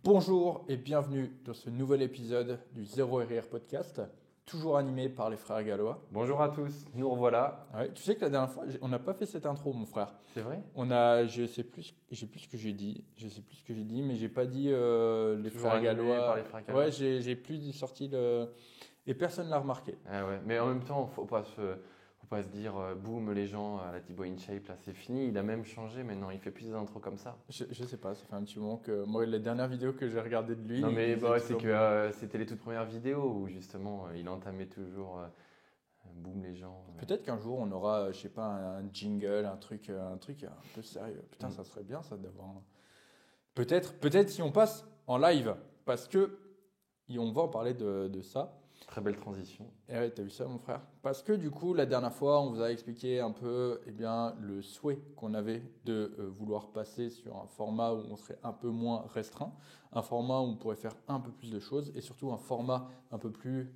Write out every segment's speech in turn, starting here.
Bonjour et bienvenue dans ce nouvel épisode du Zéro RR Podcast, toujours animé par les frères Gallois. Bonjour à tous, nous revoilà. Ouais, tu sais que la dernière fois, on n'a pas fait cette intro, mon frère. C'est vrai? Je sais plus ce que j'ai dit, mais j'ai pas dit les Toujours frères animé Gallois. par les frères Gallois. Ouais, j'ai plus sorti le et personne l'a remarqué. Ah ouais. Mais en même temps, faut pas se dire boum les gens à la Thibaut InShape, là c'est fini. Il a même changé maintenant, il fait plus des intros comme ça. Je sais pas, ça fait un petit moment que moi les dernières vidéos que j'ai regardées de lui. Non mais il bah, faisait c'est toujours que c'était les toutes premières vidéos où justement il entamait toujours boum les gens. Peut-être qu'un jour on aura, je sais pas, un jingle, un truc un peu sérieux. Putain, ça serait bien ça d'avoir. Peut-être si on passe en live, parce que et on va en parler de ça. Très belle transition. Et ouais, t'as vu ça, mon frère? Parce que du coup, la dernière fois, on vous a expliqué un peu, le souhait qu'on avait de vouloir passer sur un format où on serait un peu moins restreint, un format où on pourrait faire un peu plus de choses, et surtout un format un peu plus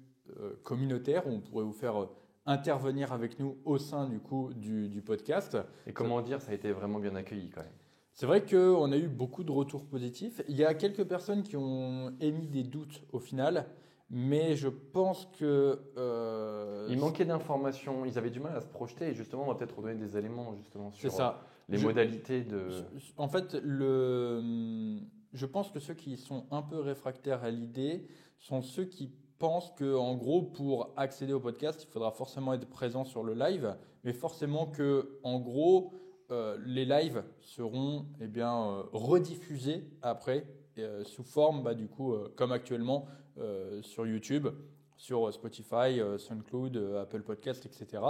communautaire où on pourrait vous faire intervenir avec nous au sein du coup du podcast. Et comment dire, ça a été vraiment bien accueilli quand même. C'est vrai qu'on a eu beaucoup de retours positifs. Il y a quelques personnes qui ont émis des doutes au final, mais je pense que Il manquait d'informations, ils avaient du mal à se projeter et justement on va peut-être redonner des éléments justement sur les modalités de... En fait, je pense que ceux qui sont un peu réfractaires à l'idée sont ceux qui pensent que, en gros, pour accéder au podcast, il faudra forcément être présent sur le live, mais forcément que, en gros, les lives seront rediffusés après sous forme, du coup, comme actuellement sur YouTube, sur Spotify, SoundCloud, Apple Podcast, etc.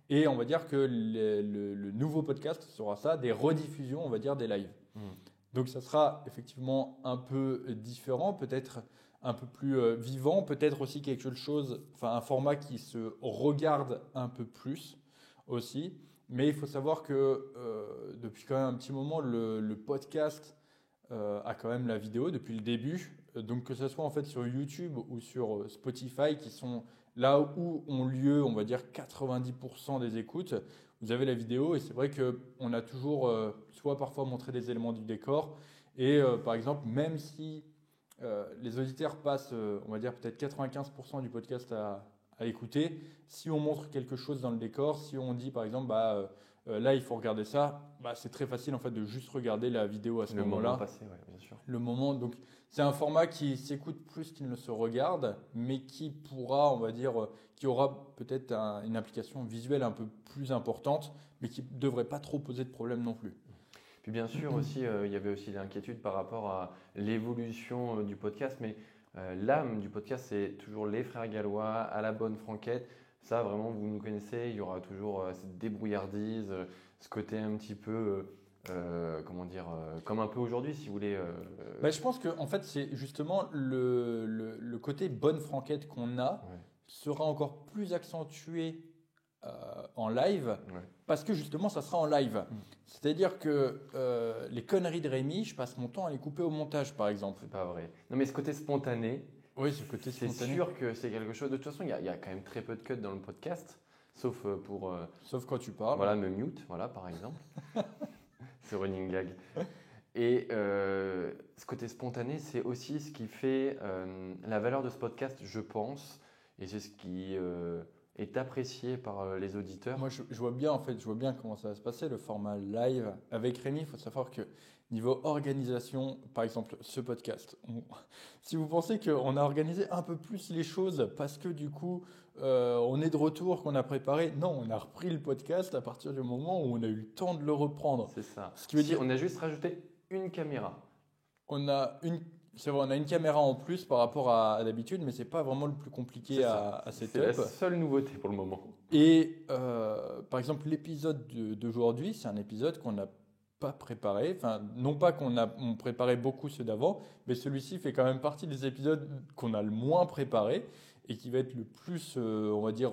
Et on va dire que le nouveau podcast sera ça, des rediffusions, on va dire, des lives. Donc ça sera effectivement un peu différent, peut-être un peu plus vivant, peut-être aussi quelque chose, enfin un format qui se regarde un peu plus aussi. Mais il faut savoir que depuis quand même un petit moment, le podcast a quand même la vidéo depuis le début. Donc que ce soit en fait sur YouTube ou sur Spotify, qui sont là où ont lieu, on va dire, 90% des écoutes, vous avez la vidéo. Et c'est vrai qu'on a toujours soit parfois montré des éléments du décor. Et par exemple, même si les auditeurs passent, on va dire, peut-être 95% du podcast à écouter, si on montre quelque chose dans le décor, si on dit par exemple, là il faut regarder ça, c'est très facile en fait de juste regarder la vidéo à ce moment-là. Le moment passé, ouais, bien sûr. Le moment, donc c'est un format qui s'écoute plus qu'il ne se regarde, mais qui pourra, on va dire, qui aura peut-être une implication visuelle un peu plus importante, mais qui ne devrait pas trop poser de problème non plus. Puis bien sûr aussi, il y avait aussi l'inquiétude par rapport à l'évolution du podcast, mais l'âme du podcast, c'est toujours les frères Gallois à la bonne franquette. Ça, vraiment, vous nous connaissez, il y aura toujours cette débrouillardise, ce côté un petit peu, comme un peu aujourd'hui, si vous voulez. Je pense que en fait, c'est justement le côté bonne franquette qu'on a sera encore plus accentué en live, parce que justement, ça sera en live. C'est-à-dire que les conneries de Rémi, je passe mon temps à les couper au montage, par exemple. C'est pas vrai. Non, mais ce côté spontané. Oui, ce côté spontané. C'est sûr que c'est quelque chose. De toute façon, il y a quand même très peu de cuts dans le podcast, sauf pour. Sauf quand tu parles. Voilà, me mute, voilà, par exemple. C'est running gag. Et ce côté spontané, c'est aussi ce qui fait la valeur de ce podcast, je pense, et c'est ce qui est apprécié par les auditeurs. Moi, je vois bien, en fait, comment ça va se passer, le format live. Avec Rémi, il faut savoir que niveau organisation, par exemple, ce podcast, si vous pensez qu'on a organisé un peu plus les choses parce que du coup, on est de retour, qu'on a préparé, non, on a repris le podcast à partir du moment où on a eu le temps de le reprendre. C'est ça. Ce qui veut dire, on a juste rajouté une caméra. C'est vrai, on a une caméra en plus par rapport à d'habitude, mais c'est pas vraiment le plus compliqué à setup. C'est la seule nouveauté pour le moment. Et par exemple, l'épisode d'aujourd'hui, c'est un épisode qu'on n'a pas préparé. Enfin, non pas on préparait beaucoup ceux d'avant, mais celui-ci fait quand même partie des épisodes qu'on a le moins préparé et qui va être le plus, on va dire,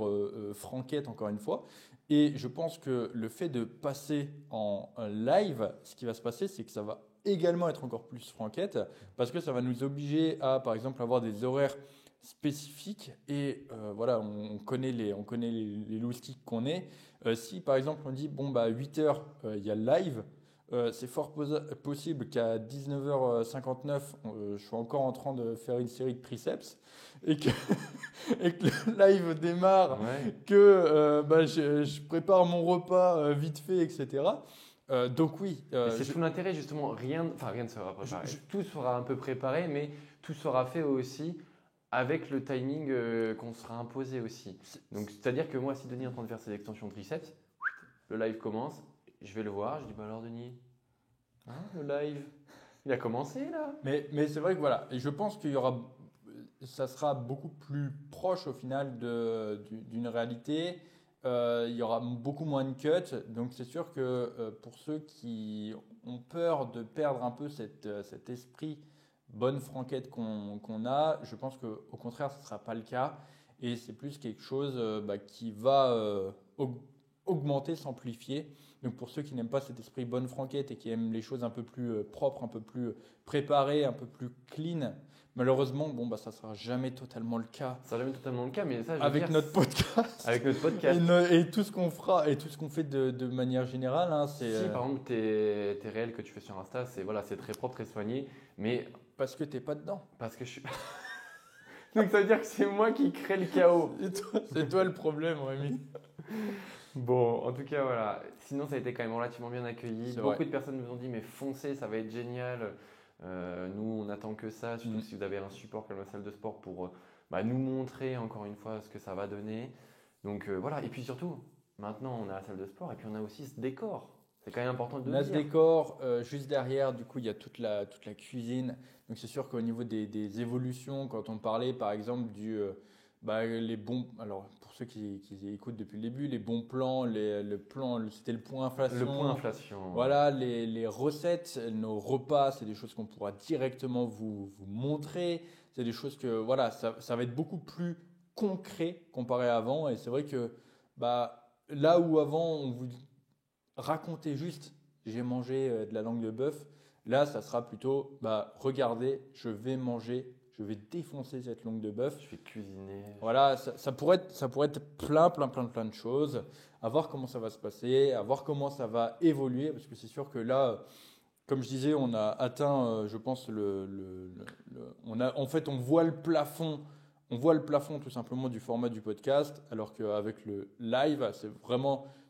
franquette encore une fois. Et je pense que le fait de passer en live, ce qui va se passer, c'est que ça va également être encore plus franquette parce que ça va nous obliger à, par exemple, avoir des horaires spécifiques et voilà, on connaît les loustiques qu'on est. Si par exemple on dit bon 8 heures il y a le live, c'est fort possible qu'à 19h59, je sois encore en train de faire une série de triceps et que, et que le live démarre, Ouais. que je prépare mon repas vite fait, etc. Donc oui, Et c'est tout l'intérêt justement, rien ne sera préparé. Tout sera un peu préparé, mais tout sera fait aussi avec le timing qu'on sera imposé aussi. Donc c'est-à-dire que moi, si Denis est en train de faire ses extensions triceps, le live commence, je vais le voir, je dis bah alors Denis, hein, le live, il a commencé là? mais c'est vrai que voilà, et je pense qu'il y aura, ça sera beaucoup plus proche au final d'une réalité. Il y aura beaucoup moins de cuts, donc c'est sûr que pour ceux qui ont peur de perdre un peu cet esprit bonne franquette qu'on a, je pense qu'au contraire, ce ne sera pas le cas. Et c'est plus quelque chose qui va augmenter, s'amplifier. Donc pour ceux qui n'aiment pas cet esprit bonne franquette et qui aiment les choses un peu plus propres, un peu plus préparées, un peu plus clean, malheureusement, bon, ça ne sera jamais totalement le cas Ça sera jamais totalement le cas, mais ça, je veux avec dire, notre podcast. avec notre podcast. Et tout ce qu'on fera et tout ce qu'on fait de manière générale, hein, c'est Si par exemple tes réels que tu fais sur Insta, c'est voilà, c'est très propre, très soigné, mais parce que t'es pas dedans. parce que je suis. Donc ça veut dire que c'est moi qui crée le chaos. C'est toi le problème, Rémi. Bon, en tout cas, voilà. Sinon, ça a été quand même relativement bien accueilli. C'est Beaucoup vrai. de personnes nous ont dit, mais foncez, ça va être génial. Nous, on attend que ça, surtout si vous avez un support comme la salle de sport pour nous montrer encore une fois ce que ça va donner. Donc voilà. Et puis surtout, maintenant, on a la salle de sport et puis on a aussi ce décor. C'est quand même important de On le a ce dire. décor juste derrière, du coup, il y a toute la cuisine. Donc c'est sûr qu'au niveau des évolutions, quand on parlait par exemple les bons, alors pour ceux qui écoutent depuis le début, les bons plans, c'était le point inflation. Le point inflation. Voilà, les recettes, nos repas, c'est des choses qu'on pourra directement vous montrer. C'est des choses que, voilà, ça va être beaucoup plus concret comparé à avant. Et c'est vrai que là où avant, on vous racontait juste, j'ai mangé de la langue de bœuf, là, ça sera plutôt, regardez, je vais manger, je vais défoncer cette langue de bœuf. Je vais cuisiner. Voilà, ça pourrait être plein de choses. À voir comment ça va se passer, à voir comment ça va évoluer, parce que c'est sûr que là, comme je disais, on a atteint, je pense, on voit le plafond. On voit le plafond tout simplement du format du podcast, alors qu'avec le live, ça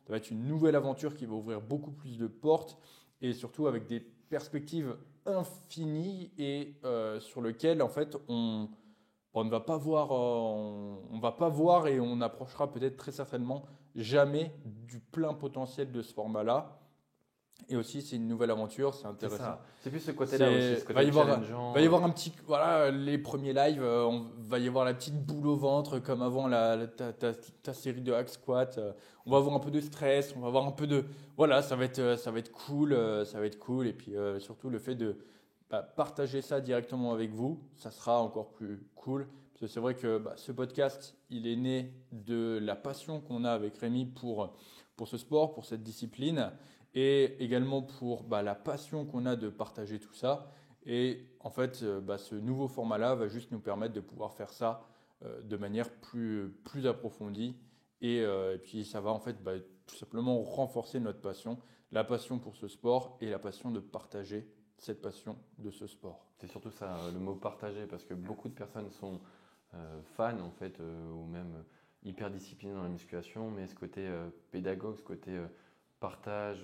va être une nouvelle aventure qui va ouvrir beaucoup plus de portes et surtout avec des perspectives infinies et sur lequel en fait on ne va pas voir, on va pas voir et on approchera peut-être très certainement jamais du plein potentiel de ce format-là. Et aussi, c'est une nouvelle aventure, c'est C'est intéressant. ça. C'est plus ce côté-là aussi, ce côté challengeant. Va y avoir un petit, voilà, les premiers lives, on va y avoir la petite boule au ventre comme avant ta série de hack squat. On va avoir un peu de stress, on va avoir un peu de, voilà, ça va être cool, ça va être cool. Et puis surtout le fait de partager ça directement avec vous, ça sera encore plus cool. Parce que c'est vrai que ce podcast, il est né de la passion qu'on a avec Rémi pour ce sport, pour cette discipline. Et également pour la passion qu'on a de partager tout ça. Et en fait, ce nouveau format-là va juste nous permettre de pouvoir faire ça de manière plus approfondie. Et puis, ça va en fait tout simplement renforcer notre passion, la passion pour ce sport et la passion de partager cette passion de ce sport. C'est surtout ça, le mot partager, parce que beaucoup de personnes sont fans en fait, ou même hyper disciplinés dans la musculation, mais ce côté pédagogue, ce côté partage,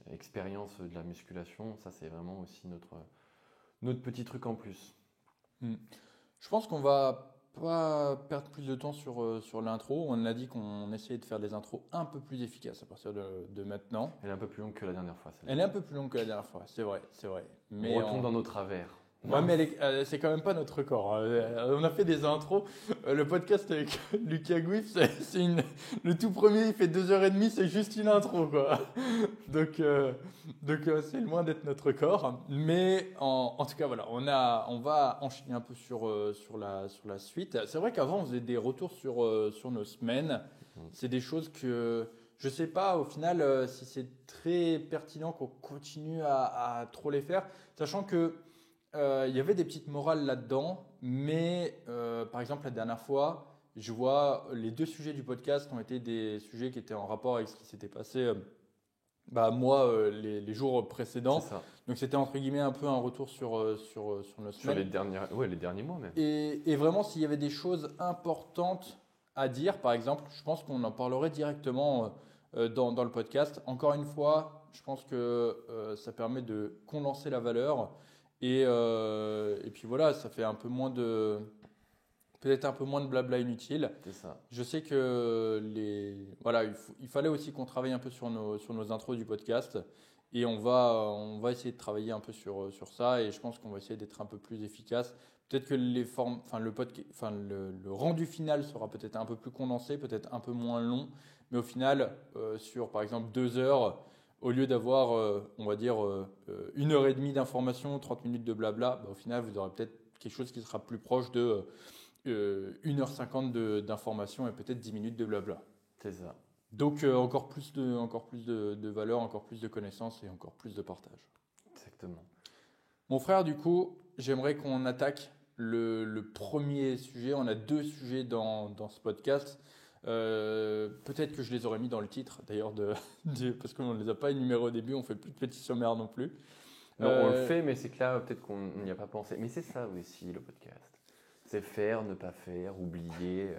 expérience de la musculation, ça c'est vraiment aussi notre petit truc en plus. Je pense qu'on va pas perdre plus de temps sur l'intro. On a dit qu'on essayait de faire des intros un peu plus efficaces à partir de maintenant. Elle est un peu plus longue que la dernière fois. Elle est un peu plus longue que la dernière fois, c'est vrai. Mais on retombe dans nos travers. Ouais, mais c'est quand même pas notre record. On a fait des intros. Le podcast avec Lucas Gouif, le tout premier, il fait 2h30, c'est juste une intro, quoi. Donc c'est loin d'être notre record. Mais en tout cas, voilà, on va enchaîner un peu sur la suite. C'est vrai qu'avant, on faisait des retours sur nos semaines. C'est des choses que je sais pas au final si c'est très pertinent qu'on continue à trop les faire, sachant que il y avait des petites morales là-dedans, mais par exemple la dernière fois, je vois les 2 sujets du podcast ont été des sujets qui étaient en rapport avec ce qui s'était passé Bah moi, les jours C'est précédents. ça. Donc c'était entre guillemets un peu un retour sur nos Sur semaines. les derniers mois même. Et vraiment, s'il y avait des choses importantes à dire, par exemple, je pense qu'on en parlerait directement dans le podcast. Encore une fois, je pense que ça permet de condenser la valeur. Et puis voilà, ça fait un peu moins peut-être un peu moins de blabla inutile. C'est ça. Je sais que voilà, il fallait aussi qu'on travaille un peu sur nos intros du podcast. Et on va essayer de travailler un peu sur ça. Et je pense qu'on va essayer d'être un peu plus efficace. Peut-être que les formes, enfin, le rendu final sera peut-être un peu plus condensé, peut-être un peu moins long. Mais au final, sur par exemple 2 heures, au lieu d'avoir, on va dire, 1 heure et demie d'information, 30 minutes de blabla, bah, au final, vous aurez peut-être quelque chose qui sera plus proche de 1h50 d'informations et peut-être 10 minutes de blabla. C'est ça. Donc encore plus de valeur, encore plus de connaissances et encore plus de partage. Exactement. Mon frère, du coup, j'aimerais qu'on attaque le premier sujet. On a 2 sujets dans ce podcast. Peut-être que je les aurais mis dans le titre, d'ailleurs, parce qu'on ne les a pas énumérés au début. On fait plus de petits sommaires non plus. Non, on le fait, mais c'est que là, peut-être qu'on n'y a pas pensé. Mais c'est ça aussi, le podcast. C'est faire, ne pas faire, oublier,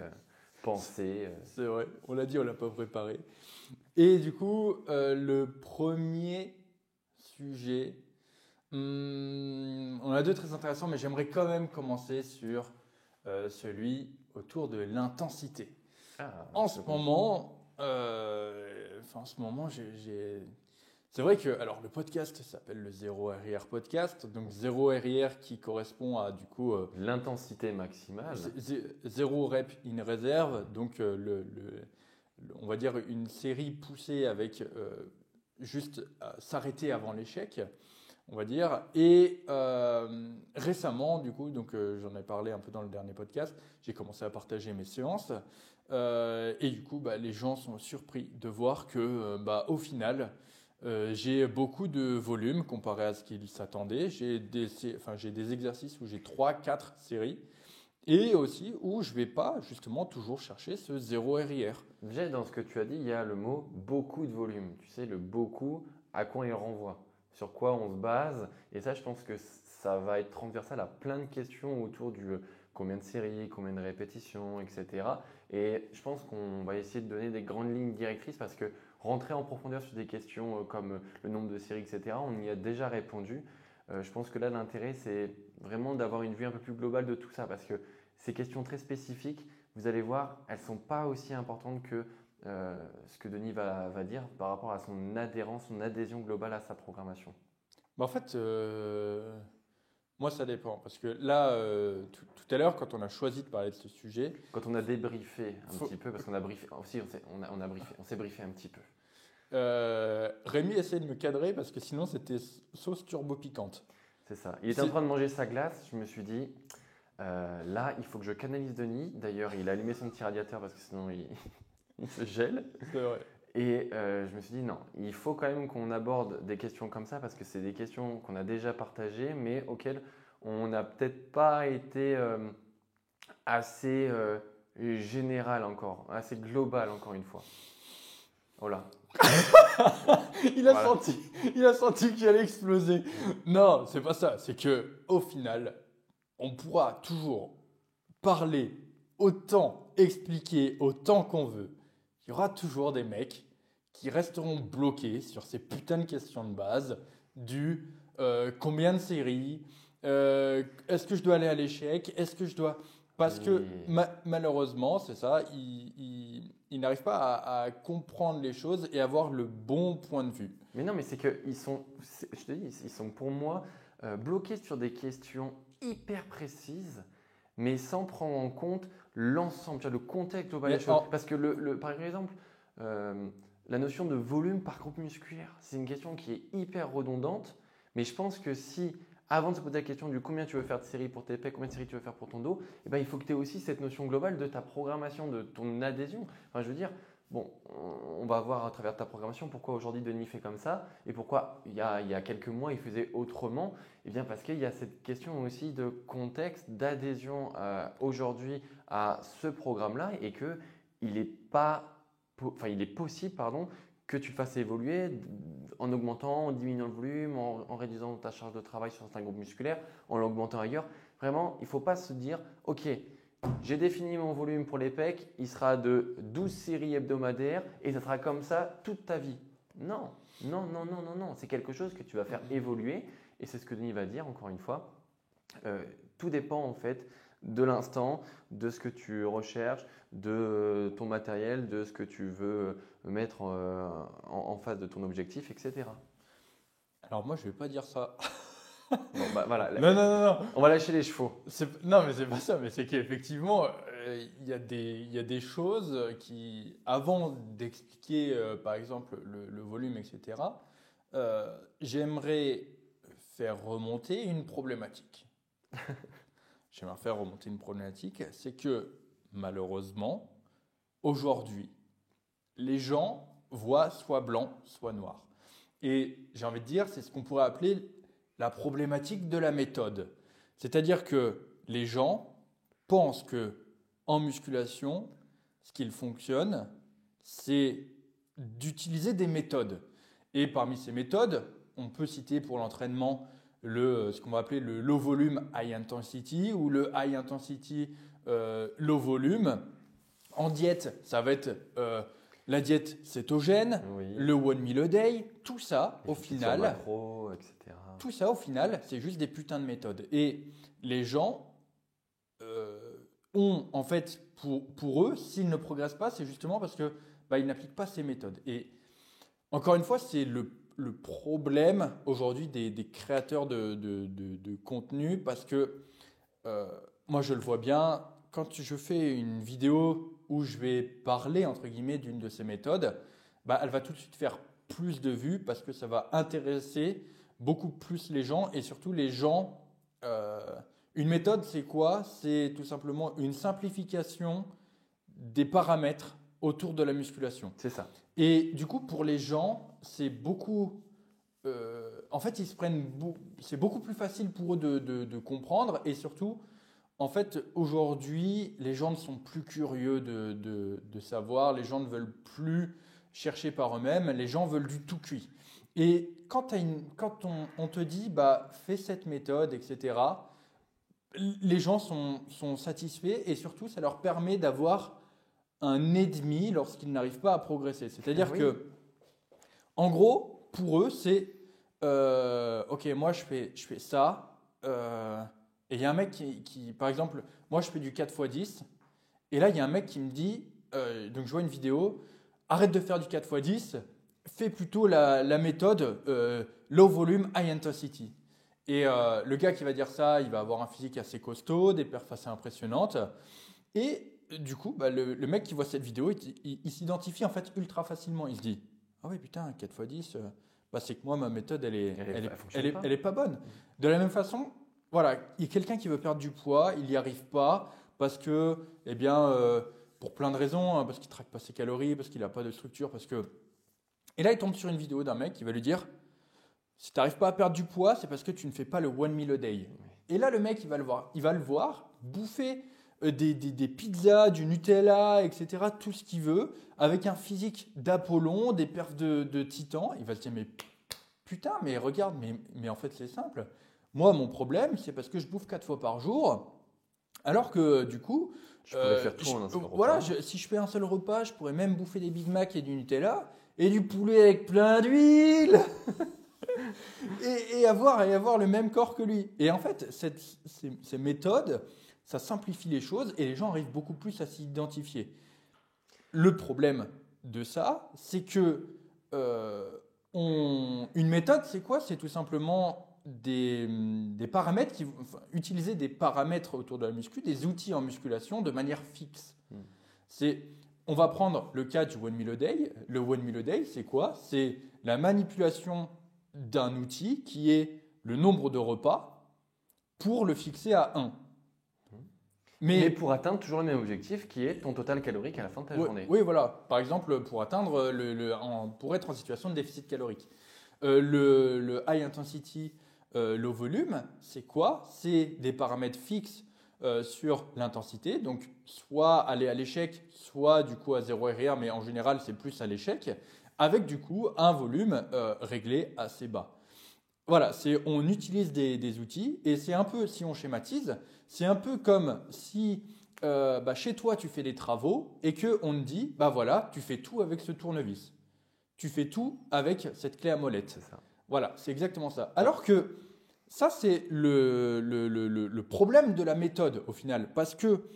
penser. C'est vrai, on l'a dit, on l'a pas préparé. Et du coup, le premier sujet, on a 2 très intéressants, mais j'aimerais quand même commencer sur celui autour de l'intensité. Ah, En je ce comprends. moment, c'est vrai que alors le podcast s'appelle le Zéro RIR podcast, donc Zéro RIR qui correspond à du coup L'intensité maximale. zéro rep in réserve, donc on va dire une série poussée avec juste s'arrêter avant l'échec, on va dire. Et récemment, du coup, donc j'en ai parlé un peu dans le dernier podcast, j'ai commencé à partager mes séances. Et du coup, bah, les gens sont surpris de voir que, au final, j'ai beaucoup de volume comparé à ce qu'ils s'attendaient. J'ai des exercices où j'ai 3, 4 séries et aussi où je ne vais pas justement toujours chercher ce 0 RIR. Déjà, dans ce que tu as dit, il y a le mot beaucoup de volume. Tu sais, le beaucoup, à quoi il renvoie, sur quoi on se base. Et ça, je pense que ça va être transversal à plein de questions autour du combien de séries, combien de répétitions, etc. Et je pense qu'on va essayer de donner des grandes lignes directrices parce que rentrer en profondeur sur des questions comme le nombre de séries, etc., on y a déjà répondu. Je pense que là, l'intérêt, c'est vraiment d'avoir une vue un peu plus globale de tout ça parce que ces questions très spécifiques, vous allez voir, elles ne sont pas aussi importantes que ce que Denis va dire par rapport à son adhérence, son adhésion globale à sa programmation. En fait, moi ça dépend parce que là, tout à l'heure, quand on a choisi de parler de ce sujet, Quand on a débriefé un faut- petit peu, parce qu'on a briefé, aussi on s'est briefé un petit peu. Rémi essaie de me cadrer parce que sinon c'était sauce turbo piquante. C'est ça. Il était en train de manger sa glace, je me suis dit, là, il faut que je canalise Denis. D'ailleurs, il a allumé son petit radiateur parce que sinon il se gèle. C'est vrai. Et je me suis dit, non, il faut quand même qu'on aborde des questions comme ça parce que c'est des questions qu'on a déjà partagées, mais auxquelles on n'a peut-être pas été assez général encore, assez global encore une fois. Voilà. Il a Voilà. senti, il a senti que j'allais exploser. Non, c'est pas ça. C'est que au final, on pourra toujours parler autant, expliquer autant qu'on veut. Il y aura toujours des mecs qui resteront bloqués sur ces putains de questions de base du combien de séries, est-ce que je dois aller à l'échec, est-ce que je dois... Parce que Oui. malheureusement, c'est ça, ils n'arrivent pas à comprendre les choses et avoir le bon point de vue. Mais non, mais c'est qu'ils sont, je te dis, ils sont pour moi bloqués sur des questions hyper précises, mais sans prendre en compte l'ensemble, tu vois, le contexte global des Mais choses. Parce que, par exemple, la notion de volume par groupe musculaire, c'est une question qui est hyper redondante, mais je pense que si, avant de se poser la question du combien tu veux faire de séries pour tes pecs, combien de séries tu veux faire pour ton dos, eh ben, il faut que tu aies aussi cette notion globale de ta programmation, de ton adhésion. Enfin, je veux dire, bon, on va voir à travers ta programmation pourquoi aujourd'hui Denis fait comme ça et pourquoi il y a quelques mois il faisait autrement. Eh bien parce qu'il y a cette question aussi de contexte, d'adhésion aujourd'hui à ce programme-là et qu'il est possible que tu fasses évoluer en augmentant, en diminuant le volume, en réduisant ta charge de travail sur certains groupes musculaires, en l'augmentant ailleurs. Vraiment, il ne faut pas se dire « Ok, j'ai défini mon volume pour les pecs, il sera de 12 séries hebdomadaires et ça sera comme ça toute ta vie. » Non, non, non, non, non, non. C'est quelque chose que tu vas faire évoluer et c'est ce que Denis va dire encore une fois. Tout dépend en fait de l'instant, de ce que tu recherches, de ton matériel, de ce que tu veux mettre en face de ton objectif, etc. Alors moi, je vais pas dire ça. Bon, bah, voilà. Non, non, non, non. On va lâcher les chevaux. Non, mais c'est pas ça. Mais c'est qu'effectivement, il y a des choses qui, avant d'expliquer, par exemple, le volume, etc., j'aimerais faire remonter une problématique. C'est que malheureusement, aujourd'hui, les gens voient soit blanc, soit noir. Et j'ai envie de dire, c'est ce qu'on pourrait appeler la problématique de la méthode. C'est-à-dire que les gens pensent que en musculation, ce qu'il fonctionne, c'est d'utiliser des méthodes. Et parmi ces méthodes, on peut citer pour l'entraînement ce qu'on va appeler le low volume high intensity ou le high intensity low volume. En diète, ça va être la diète cétogène, Oui. le 1 meal a day, tout ça, Les au petites final, macros, etc. tout ça, au final, c'est juste des putains de méthodes. Et les gens ont, en fait, pour eux, s'ils ne progressent pas, c'est justement parce que ils n'appliquent pas ces méthodes. Et encore une fois, c'est le problème aujourd'hui des créateurs de contenu parce que moi, je le vois bien, quand je fais une vidéo où je vais parler, entre guillemets, d'une de ces méthodes, elle va tout de suite faire plus de vues parce que ça va intéresser beaucoup plus les gens et surtout les gens. Une méthode, c'est quoi? C'est tout simplement une simplification des paramètres autour de la musculation. C'est ça. Et du coup, pour les gens, c'est beaucoup. En fait, c'est beaucoup plus facile pour eux de comprendre et surtout. En fait, aujourd'hui, les gens ne sont plus curieux de savoir, les gens ne veulent plus chercher par eux-mêmes, les gens veulent du tout cuit. Et quand on te dit, fais cette méthode, etc., les gens sont satisfaits et surtout, ça leur permet d'avoir un ennemi lorsqu'ils n'arrivent pas à progresser. C'est-à-dire que, en gros, pour eux, c'est, ok, moi je fais ça, et il y a un mec qui, par exemple, moi je fais du 4x10, et là il y a un mec qui me dit, donc je vois une vidéo, arrête de faire du 4x10, fais plutôt la méthode low volume, high intensity. Et le gars qui va dire ça, il va avoir un physique assez costaud, des perfs assez impressionnantes, et du coup, le mec qui voit cette vidéo, il s'identifie en fait ultra facilement, il se dit, ah oui putain, 4x10, c'est que moi ma méthode elle est pas bonne. De la même façon, voilà, il y a quelqu'un qui veut perdre du poids, il n'y arrive pas parce que, pour plein de raisons, parce qu'il ne traque pas ses calories, parce qu'il n'a pas de structure, parce que... Et là, il tombe sur une vidéo d'un mec qui va lui dire, si tu n'arrives pas à perdre du poids, c'est parce que tu ne fais pas le 1 meal a day. Et là, le mec, il va le voir bouffer des pizzas, du Nutella, etc., tout ce qu'il veut, avec un physique d'Apollon, des perfs de titan. Il va se dire, mais putain, mais regarde, mais en fait, c'est simple. Moi, mon problème, c'est parce que je bouffe 4 fois par jour, alors que du coup, je pourrais faire tout en un seul repas. Voilà, si je fais un seul repas, je pourrais même bouffer des Big Mac et du Nutella et du poulet avec plein d'huile et avoir le même corps que lui. Et en fait, ces méthodes, ça simplifie les choses et les gens arrivent beaucoup plus à s'identifier. Le problème de ça, c'est que une méthode, c'est quoi? C'est tout simplement des paramètres, utiliser des paramètres autour de la muscu, des outils en musculation de manière fixe. On va prendre le cas du 1 meal a day. Le 1 meal a day, c'est quoi? C'est la manipulation d'un outil qui est le nombre de repas pour le fixer à 1. Mais pour atteindre toujours le même objectif qui est ton total calorique à la fin de ta journée. Oui, voilà. Par exemple, pour atteindre pour être en situation de déficit calorique. Le high intensity low volume, c'est quoi? C'est des paramètres fixes sur l'intensité, donc soit aller à l'échec, soit du coup à 0 RR, mais en général c'est plus à l'échec, avec du coup un volume réglé assez bas. Voilà, on utilise des outils et c'est un peu, si on schématise, c'est un peu comme si chez toi tu fais des travaux et qu'on te dit, bah voilà, tu fais tout avec ce tournevis. Tu fais tout avec cette clé à molette. C'est ça. Voilà, c'est exactement ça. Alors que ça, c'est le problème de la méthode au final. Parce que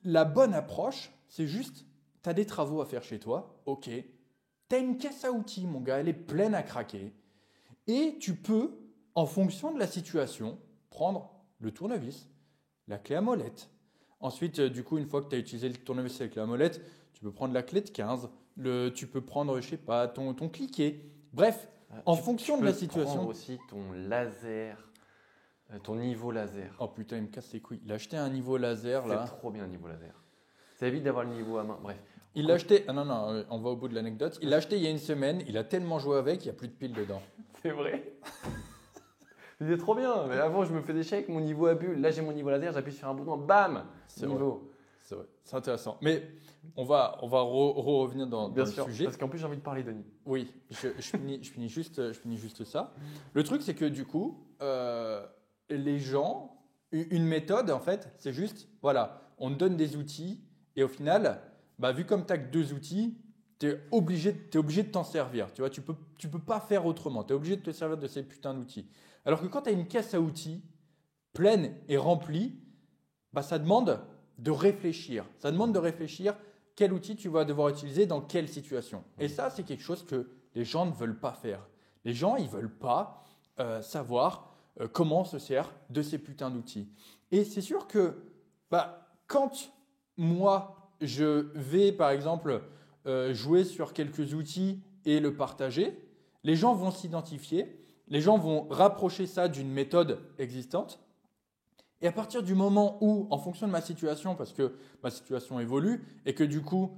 la bonne approche, c'est juste, tu as des travaux à faire chez toi, ok. Tu as une caisse à outils, mon gars, elle est pleine à craquer. Et tu peux, en fonction de la situation, prendre le tournevis, la clé à molette. Ensuite, du coup, une fois que tu as utilisé le tournevis avec la molette, tu peux prendre la clé de 15, tu peux prendre, je sais pas, ton cliquet. Bref, en fonction de la situation. Tu peux prendre aussi ton laser, ton niveau laser. Oh putain, il me casse les couilles. Il a acheté un niveau laser là. C'est trop bien le niveau laser. Ça évite d'avoir le niveau à main. Bref. Il l'a acheté. Ah non, non, on va au bout de l'anecdote. Il l'a acheté il y a une semaine. Il a tellement joué avec, il n'y a plus de piles dedans. C'est vrai. C'est trop bien. Mais avant, je me faisais chier avec mon niveau à bulle. Là, j'ai mon niveau laser, j'appuie sur un bouton, bam, niveau. C'est vrai. C'est intéressant. Mais on va revenir dans le sujet. Parce qu'en plus, j'ai envie de parler, Denis. Oui, je finis juste ça. Le truc, c'est que du coup, les gens, une méthode, en fait, c'est juste, voilà, on te donne des outils et au final, vu comme tu n'as que 2 outils, tu es obligé de t'en servir. Tu vois, tu peux pas faire autrement. Tu es obligé de te servir de ces putains d'outils. Alors que quand tu as une caisse à outils pleine et remplie, ça demande de réfléchir. Ça demande de réfléchir quel outil tu vas devoir utiliser dans quelle situation. Et ça, c'est quelque chose que les gens ne veulent pas faire. Les gens, ils ne veulent pas savoir comment on se sert de ces putains d'outils. Et c'est sûr que quand moi, je vais, par exemple, jouer sur quelques outils et le partager, les gens vont s'identifier, les gens vont rapprocher ça d'une méthode existante. Et à partir du moment où, en fonction de ma situation, parce que ma situation évolue et que du coup,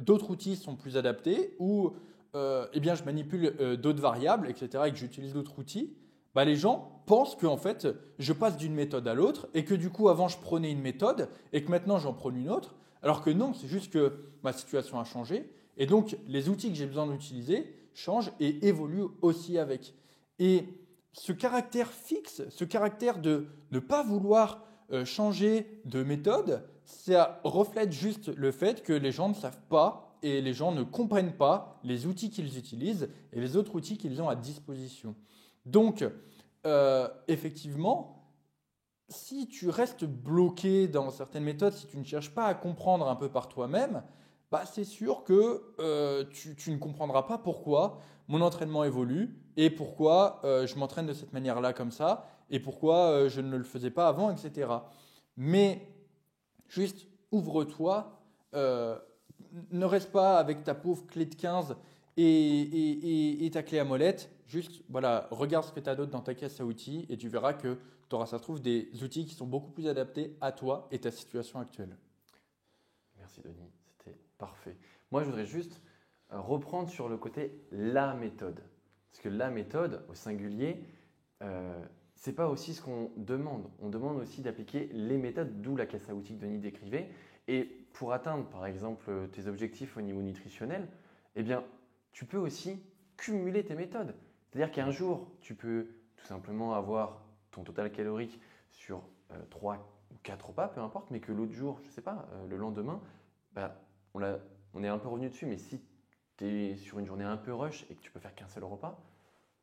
d'autres outils sont plus adaptés ou je manipule d'autres variables, etc., et que j'utilise d'autres outils, les gens pensent que en fait, je passe d'une méthode à l'autre et que du coup, avant, je prenais une méthode et que maintenant, j'en prends une autre. Alors que non, c'est juste que ma situation a changé et donc les outils que j'ai besoin d'utiliser changent et évoluent aussi avec. Et ce caractère fixe, ce caractère de ne pas vouloir changer de méthode, ça reflète juste le fait que les gens ne savent pas et les gens ne comprennent pas les outils qu'ils utilisent et les autres outils qu'ils ont à disposition. Donc, effectivement, si tu restes bloqué dans certaines méthodes, si tu ne cherches pas à comprendre un peu par toi-même, c'est sûr que tu ne comprendras pas pourquoi mon entraînement évolue et pourquoi je m'entraîne de cette manière-là comme ça et pourquoi je ne le faisais pas avant, etc. Mais juste ouvre-toi, ne reste pas avec ta pauvre clé de 15 et ta clé à molette. Juste, voilà, regarde ce que tu as d'autre dans ta caisse à outils et tu verras que tu auras, ça se trouve, des outils qui sont beaucoup plus adaptés à toi et ta situation actuelle. Merci Denis, c'était parfait. Moi, je voudrais juste reprendre sur le côté la méthode. Parce que la méthode, au singulier, ce n'est pas aussi ce qu'on demande. On demande aussi d'appliquer les méthodes, d'où la caisse à outils que Denis décrivait. Et pour atteindre, par exemple, tes objectifs au niveau nutritionnel, tu peux aussi cumuler tes méthodes. C'est-à-dire qu'un jour, tu peux tout simplement avoir ton total calorique sur 3 ou 4 repas, peu importe, mais que l'autre jour, je ne sais pas, le lendemain, on est un peu revenu dessus, mais si tu es sur une journée un peu rush et que tu peux faire qu'un seul repas,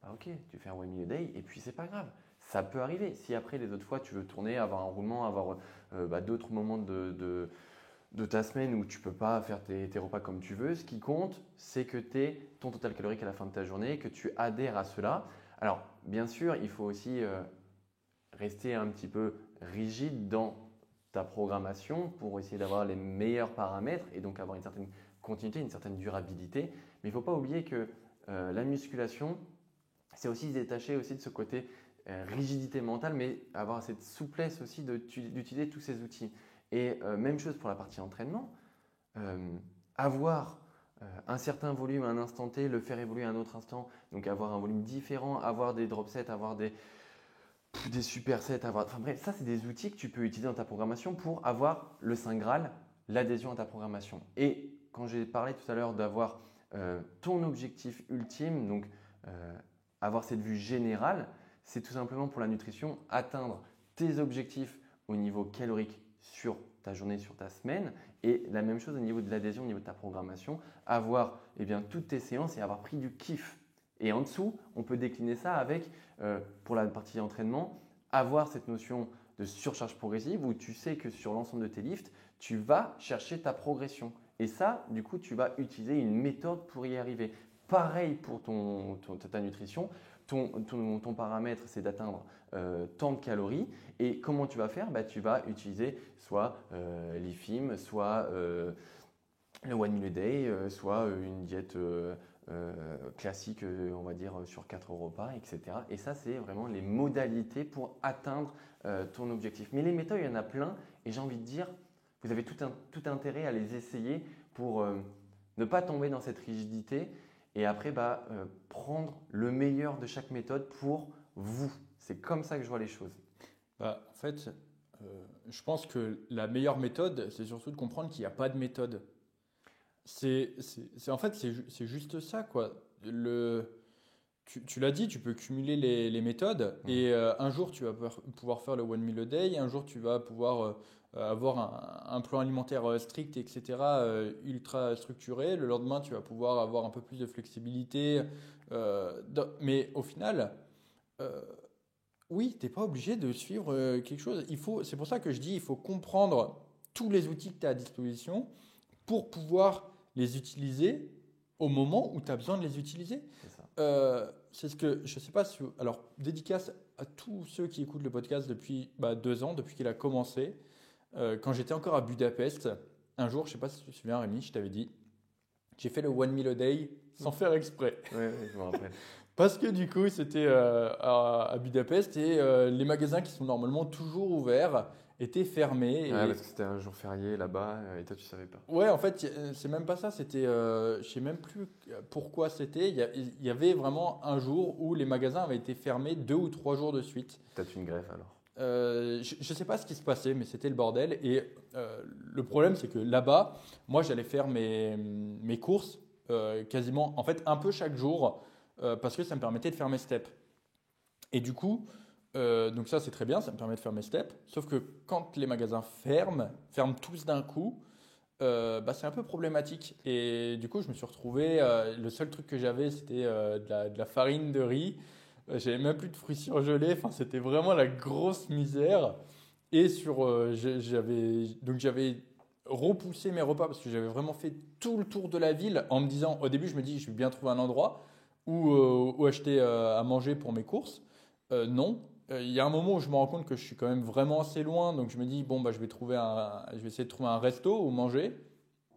ok, tu fais un one meal a day et puis c'est pas grave. Ça peut arriver. Si après, les autres fois, tu veux tourner, avoir un roulement, avoir d'autres moments de ta semaine où tu ne peux pas faire tes repas comme tu veux, ce qui compte, c'est que tu aies ton total calorique à la fin de ta journée, que tu adhères à cela. Alors, bien sûr, il faut aussi rester un petit peu rigide dans ta programmation pour essayer d'avoir les meilleurs paramètres et donc avoir une certaine continuité, une certaine durabilité. Mais il ne faut pas oublier que la musculation, c'est aussi se détacher aussi de ce côté rigidité mentale, mais avoir cette souplesse aussi d'utiliser tous ces outils. Et même chose pour la partie entraînement, avoir un certain volume à un instant T, le faire évoluer à un autre instant, donc avoir un volume différent, avoir des drop sets, avoir des supersets, enfin bref, ça c'est des outils que tu peux utiliser dans ta programmation pour avoir le Saint Graal, l'adhésion à ta programmation. Et quand j'ai parlé tout à l'heure d'avoir ton objectif ultime, donc avoir cette vue générale, c'est tout simplement pour la nutrition, atteindre tes objectifs au niveau calorique sur ta journée, sur ta semaine, et la même chose au niveau de l'adhésion, au niveau de ta programmation, avoir toutes tes séances et avoir pris du kiff. Et en dessous, on peut décliner ça avec, pour la partie entraînement, avoir cette notion de surcharge progressive où tu sais que sur l'ensemble de tes lifts, tu vas chercher ta progression. Et ça, du coup, tu vas utiliser une méthode pour y arriver. Pareil pour ta nutrition. Ton paramètre, c'est d'atteindre tant de calories. Et comment tu vas faire? Tu vas utiliser soit l'IFIM, soit le One Meal a Day, soit une diète classique, on va dire, sur 4 repas, etc. Et ça, c'est vraiment les modalités pour atteindre ton objectif. Mais les méthodes, il y en a plein. Et j'ai envie de dire, vous avez tout intérêt à les essayer pour ne pas tomber dans cette rigidité et après prendre le meilleur de chaque méthode pour vous. C'est comme ça que je vois les choses. En fait, je pense que la meilleure méthode, c'est surtout de comprendre qu'il n'y a pas de méthode. En fait, c'est juste ça, quoi. Tu l'as dit, tu peux cumuler les méthodes et un jour, tu vas pouvoir faire le One Meal a Day, un jour, tu vas pouvoir avoir un plan alimentaire strict, etc., ultra structuré. Le lendemain, tu vas pouvoir avoir un peu plus de flexibilité. Mais au final, oui, tu n'es pas obligé de suivre quelque chose. C'est pour ça que je dis il faut comprendre tous les outils que tu as à disposition pour pouvoir les utiliser au moment où tu as besoin de les utiliser. C'est ça. C'est ce que je ne sais pas si. Alors, dédicace à tous ceux qui écoutent le podcast depuis 2 ans, depuis qu'il a commencé. Quand j'étais encore à Budapest, un jour, je ne sais pas si tu te souviens, Rémi, je t'avais dit, j'ai fait le One Meal a Day sans faire exprès. Oui, je me rappelle. Parce que du coup, c'était à Budapest et les magasins qui sont normalement toujours ouverts étaient fermés. Parce que c'était un jour férié là-bas et toi, tu ne savais pas. Ouais, en fait, c'est même pas ça. C'était, je sais même plus pourquoi c'était. Il y avait vraiment un jour où les magasins avaient été fermés 2 ou 3 jours de suite. Peut-être une greffe alors. Je ne sais pas ce qui se passait, mais c'était le bordel. Et le problème, c'est que là-bas, moi, j'allais faire mes courses quasiment, en fait, un peu chaque jour parce que ça me permettait de faire mes steps. Et du coup, donc ça, c'est très bien, ça me permet de faire mes steps. Sauf que quand les magasins ferment tous d'un coup, c'est un peu problématique. Et du coup, je me suis retrouvé, le seul truc que j'avais, c'était de la farine de riz. J'avais même plus de fruits surgelés. Enfin, c'était vraiment la grosse misère. Et j'avais repoussé mes repas parce que j'avais vraiment fait tout le tour de la ville en me disant, au début, je me dis, je vais bien trouver un endroit où acheter à manger pour mes courses. Non. Il y a un moment où je me rends compte que je suis quand même vraiment assez loin. Donc, je me dis, bon, je vais essayer de trouver un resto où manger.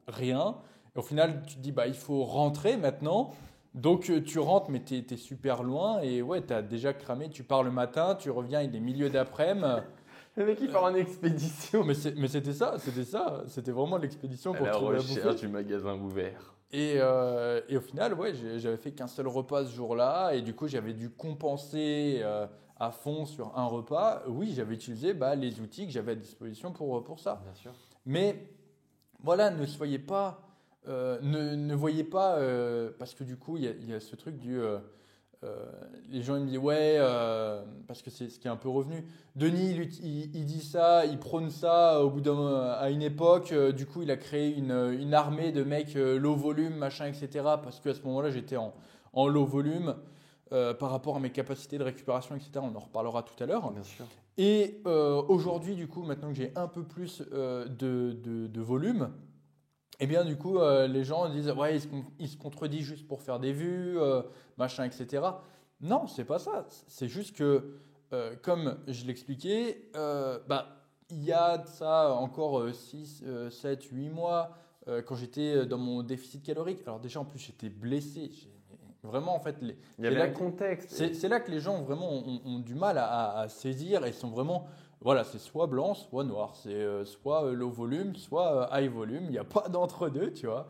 Rien. Et au final, tu te dis, il faut rentrer maintenant. Donc tu rentres, mais tu es super loin et ouais, tu as déjà cramé. Tu pars le matin, tu reviens, il est milieu d'après-midi. Le mec, il part en expédition. Mais c'était ça. C'était vraiment l'expédition pour trouver la bouffe du magasin ouvert. Et au final, ouais, j'avais fait qu'un seul repas ce jour-là et du coup, j'avais dû compenser à fond sur un repas. Oui, j'avais utilisé les outils que j'avais à disposition pour ça. Bien sûr. Mais voilà, ne soyez pas... ne voyez pas, parce que du coup, il y a ce truc les gens ils me disent ouais, parce que c'est ce qui est un peu revenu. Denis, il dit ça, il prône ça à une époque. Du coup, il a créé une armée de mecs low volume, machin, etc. Parce qu'à ce moment-là, j'étais en low volume par rapport à mes capacités de récupération, etc. On en reparlera tout à l'heure. Bien sûr. Et aujourd'hui, du coup, maintenant que j'ai un peu plus de volume, et bien du coup, les gens disent ouais, il se contredit juste pour faire des vues, machin, etc. Non, c'est pas ça. C'est juste que, comme je l'expliquais, il y a de ça encore 6, 7, 8 mois, quand j'étais dans mon déficit calorique. Alors déjà, en plus, j'étais blessé. Vraiment, en fait, il y avait un contexte. C'est là que les gens vraiment ont du mal à saisir et sont vraiment... Voilà, c'est soit blanc, soit noir. C'est soit low volume, soit high volume. Il n'y a pas d'entre-deux, tu vois.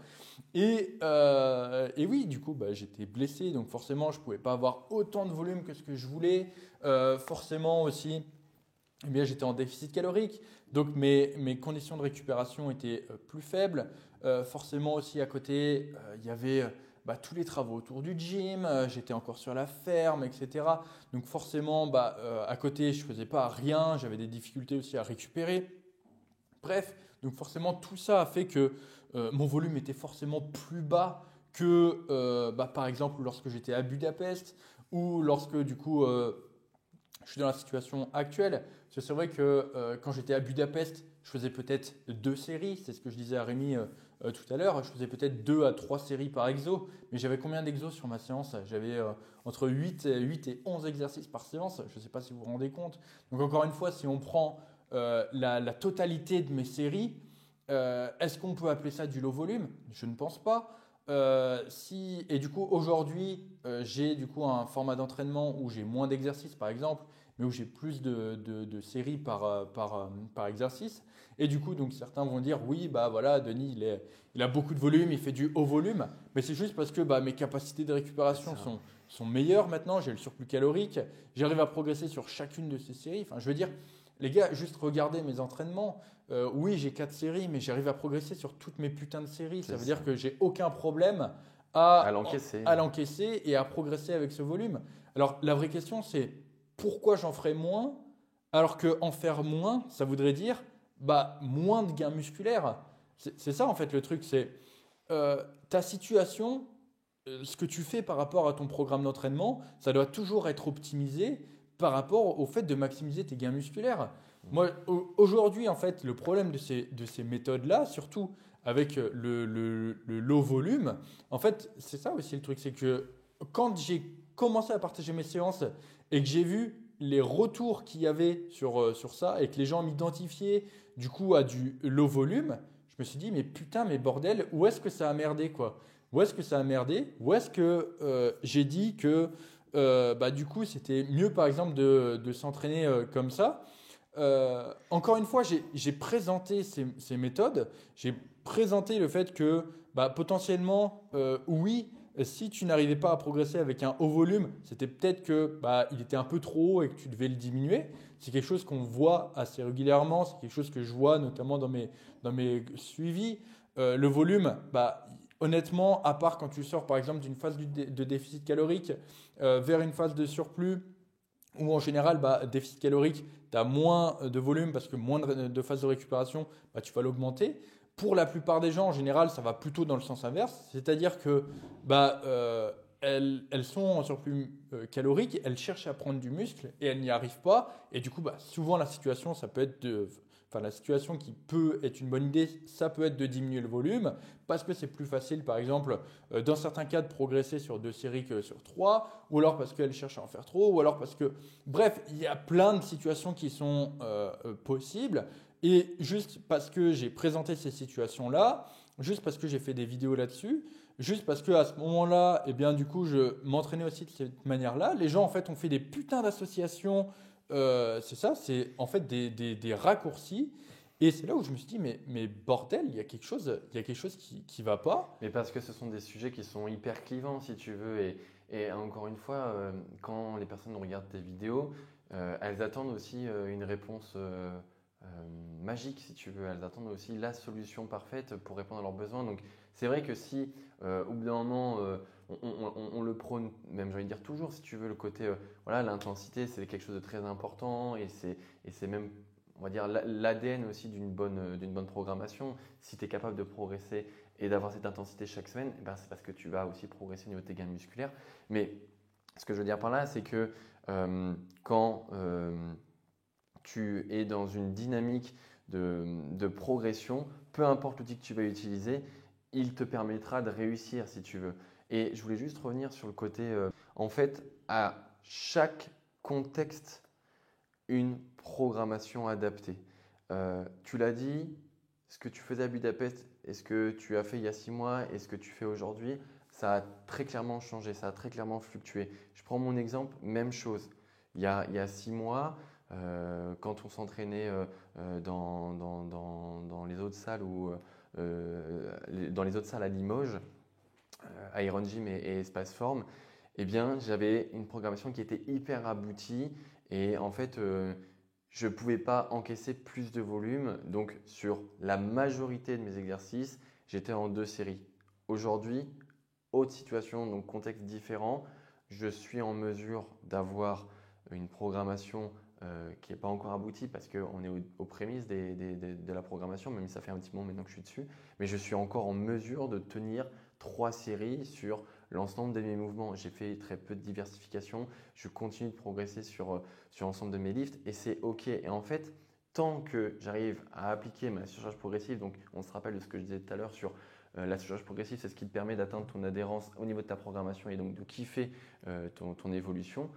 Et oui, du coup, j'étais blessé. Donc forcément, je ne pouvais pas avoir autant de volume que ce que je voulais. Forcément aussi, eh bien, j'étais en déficit calorique. Donc, mes conditions de récupération étaient plus faibles. Forcément aussi à côté, il y avait tous les travaux autour du gym. J'étais encore sur la ferme, etc. Donc forcément, à côté, je ne faisais pas rien. J'avais des difficultés aussi à récupérer. Bref, donc forcément, tout ça a fait que mon volume était forcément plus bas que, par exemple, lorsque j'étais à Budapest ou lorsque, du coup, je suis dans la situation actuelle. Parce que c'est vrai que quand j'étais à Budapest, je faisais peut-être 2 séries. C'est ce que je disais à Rémi tout à l'heure. Je faisais peut-être 2 à 3 séries par exo. Mais j'avais combien d'exos sur ma séance? J'avais entre 8 et 11 exercices par séance. Je ne sais pas si vous vous rendez compte. Donc encore une fois, si on prend la totalité de mes séries, est-ce qu'on peut appeler ça du low volume? Je ne pense pas. Et du coup, aujourd'hui, j'ai du coup un format d'entraînement où j'ai moins d'exercices, par exemple, mais où j'ai plus de séries par exercice. Et du coup, donc, certains vont dire, oui, voilà, Denis, il a beaucoup de volume, il fait du haut volume. Mais c'est juste parce que mes capacités de récupération sont meilleures maintenant, j'ai le surplus calorique, j'arrive à progresser sur chacune de ces séries. Enfin, je veux dire, les gars, juste regardez mes entraînements. Oui, j'ai 4 séries, mais j'arrive à progresser sur toutes mes putains de séries. Ça veut dire que j'ai aucun problème À à l'encaisser et à progresser avec ce volume. Alors, la vraie question, c'est pourquoi j'en ferais moins alors qu'en faire moins, ça voudrait dire moins de gains musculaires. C'est ça, en fait, le truc. C'est ta situation, ce que tu fais par rapport à ton programme d'entraînement, ça doit toujours être optimisé par rapport au fait de maximiser tes gains musculaires. Moi, aujourd'hui, en fait, le problème de ces méthodes-là, surtout avec le low volume, en fait, c'est ça aussi le truc, c'est que quand j'ai commencé à partager mes séances et que j'ai vu les retours qu'il y avait sur ça et que les gens m'identifiaient du coup à du low volume, je me suis dit, mais putain, mais bordel, où est-ce que ça a merdé, quoi? Où est-ce que ça a merdé? Où est-ce que j'ai dit que du coup, c'était mieux, par exemple, de s'entraîner comme ça? Encore une fois, j'ai présenté ces méthodes. J'ai présenté le fait que potentiellement, oui, si tu n'arrivais pas à progresser avec un haut volume, c'était peut-être que il était un peu trop haut et que tu devais le diminuer. C'est quelque chose qu'on voit assez régulièrement. C'est quelque chose que je vois notamment dans mes suivis. Le volume, honnêtement, à part quand tu sors par exemple d'une phase de déficit calorique vers une phase de surplus, où en général, déficit calorique, tu as moins de volume parce que moins de phase de récupération, tu vas l'augmenter. Pour la plupart des gens, en général, ça va plutôt dans le sens inverse, c'est-à-dire que elles sont en surplus calorique, elles cherchent à prendre du muscle et elles n'y arrivent pas. Et du coup, souvent la situation, ça peut être la situation qui peut être une bonne idée, ça peut être de diminuer le volume parce que c'est plus facile, par exemple, dans certains cas, de progresser sur 2 séries que sur 3, ou alors parce qu'elles cherchent à en faire trop, ou alors parce que, bref, il y a plein de situations qui sont possibles. Et juste parce que j'ai présenté ces situations-là, juste parce que j'ai fait des vidéos là-dessus, juste parce qu'à ce moment-là, eh bien, du coup, je m'entraînais aussi de cette manière-là, les gens, en fait, ont fait des putains d'associations. C'est ça, c'est en fait des raccourcis. Et c'est là où je me suis dit, mais bordel, il y a quelque chose qui va pas. Mais parce que ce sont des sujets qui sont hyper clivants, si tu veux. Et encore une fois, quand les personnes regardent tes vidéos, elles attendent aussi une réponse magique, si tu veux. Elles attendent aussi la solution parfaite pour répondre à leurs besoins. Donc, c'est vrai que si, au bout d'un moment, on le prône, même j'ai envie de dire toujours, si tu veux, le côté, voilà, l'intensité, c'est quelque chose de très important et c'est même, on va dire, l'ADN aussi d'une bonne programmation. Si tu es capable de progresser et d'avoir cette intensité chaque semaine, eh ben, c'est parce que tu vas aussi progresser au niveau de tes gains musculaires. Mais ce que je veux dire par là, c'est que quand tu es dans une dynamique de progression, peu importe l'outil que tu vas utiliser, il te permettra de réussir si tu veux. Et je voulais juste revenir sur le côté, en fait, à chaque contexte, une programmation adaptée. Tu l'as dit, ce que tu faisais à Budapest et ce que tu as fait il y a 6 mois et ce que tu fais aujourd'hui, ça a très clairement changé, ça a très clairement fluctué. Je prends mon exemple, même chose. Il y a 6 mois, quand on s'entraînait dans les autres salles ou dans les autres salles à Limoges, Iron Gym et Espace Form, eh bien, j'avais une programmation qui était hyper aboutie et en fait, je ne pouvais pas encaisser plus de volume. Donc, sur la majorité de mes exercices, j'étais en 2 séries. Aujourd'hui, autre situation, donc contexte différent, je suis en mesure d'avoir une programmation qui n'est pas encore aboutie parce qu'on est aux prémices de la programmation, même si ça fait un petit moment maintenant que je suis dessus. Mais je suis encore en mesure de tenir 3 séries sur l'ensemble de mes mouvements. J'ai fait très peu de diversification. Je continue de progresser sur l'ensemble de mes lifts et c'est OK. Et en fait, tant que j'arrive à appliquer ma surcharge progressive, donc on se rappelle de ce que je disais tout à l'heure sur la surcharge progressive, c'est ce qui te permet d'atteindre ton adhérence au niveau de ta programmation et donc de kiffer ton évolution.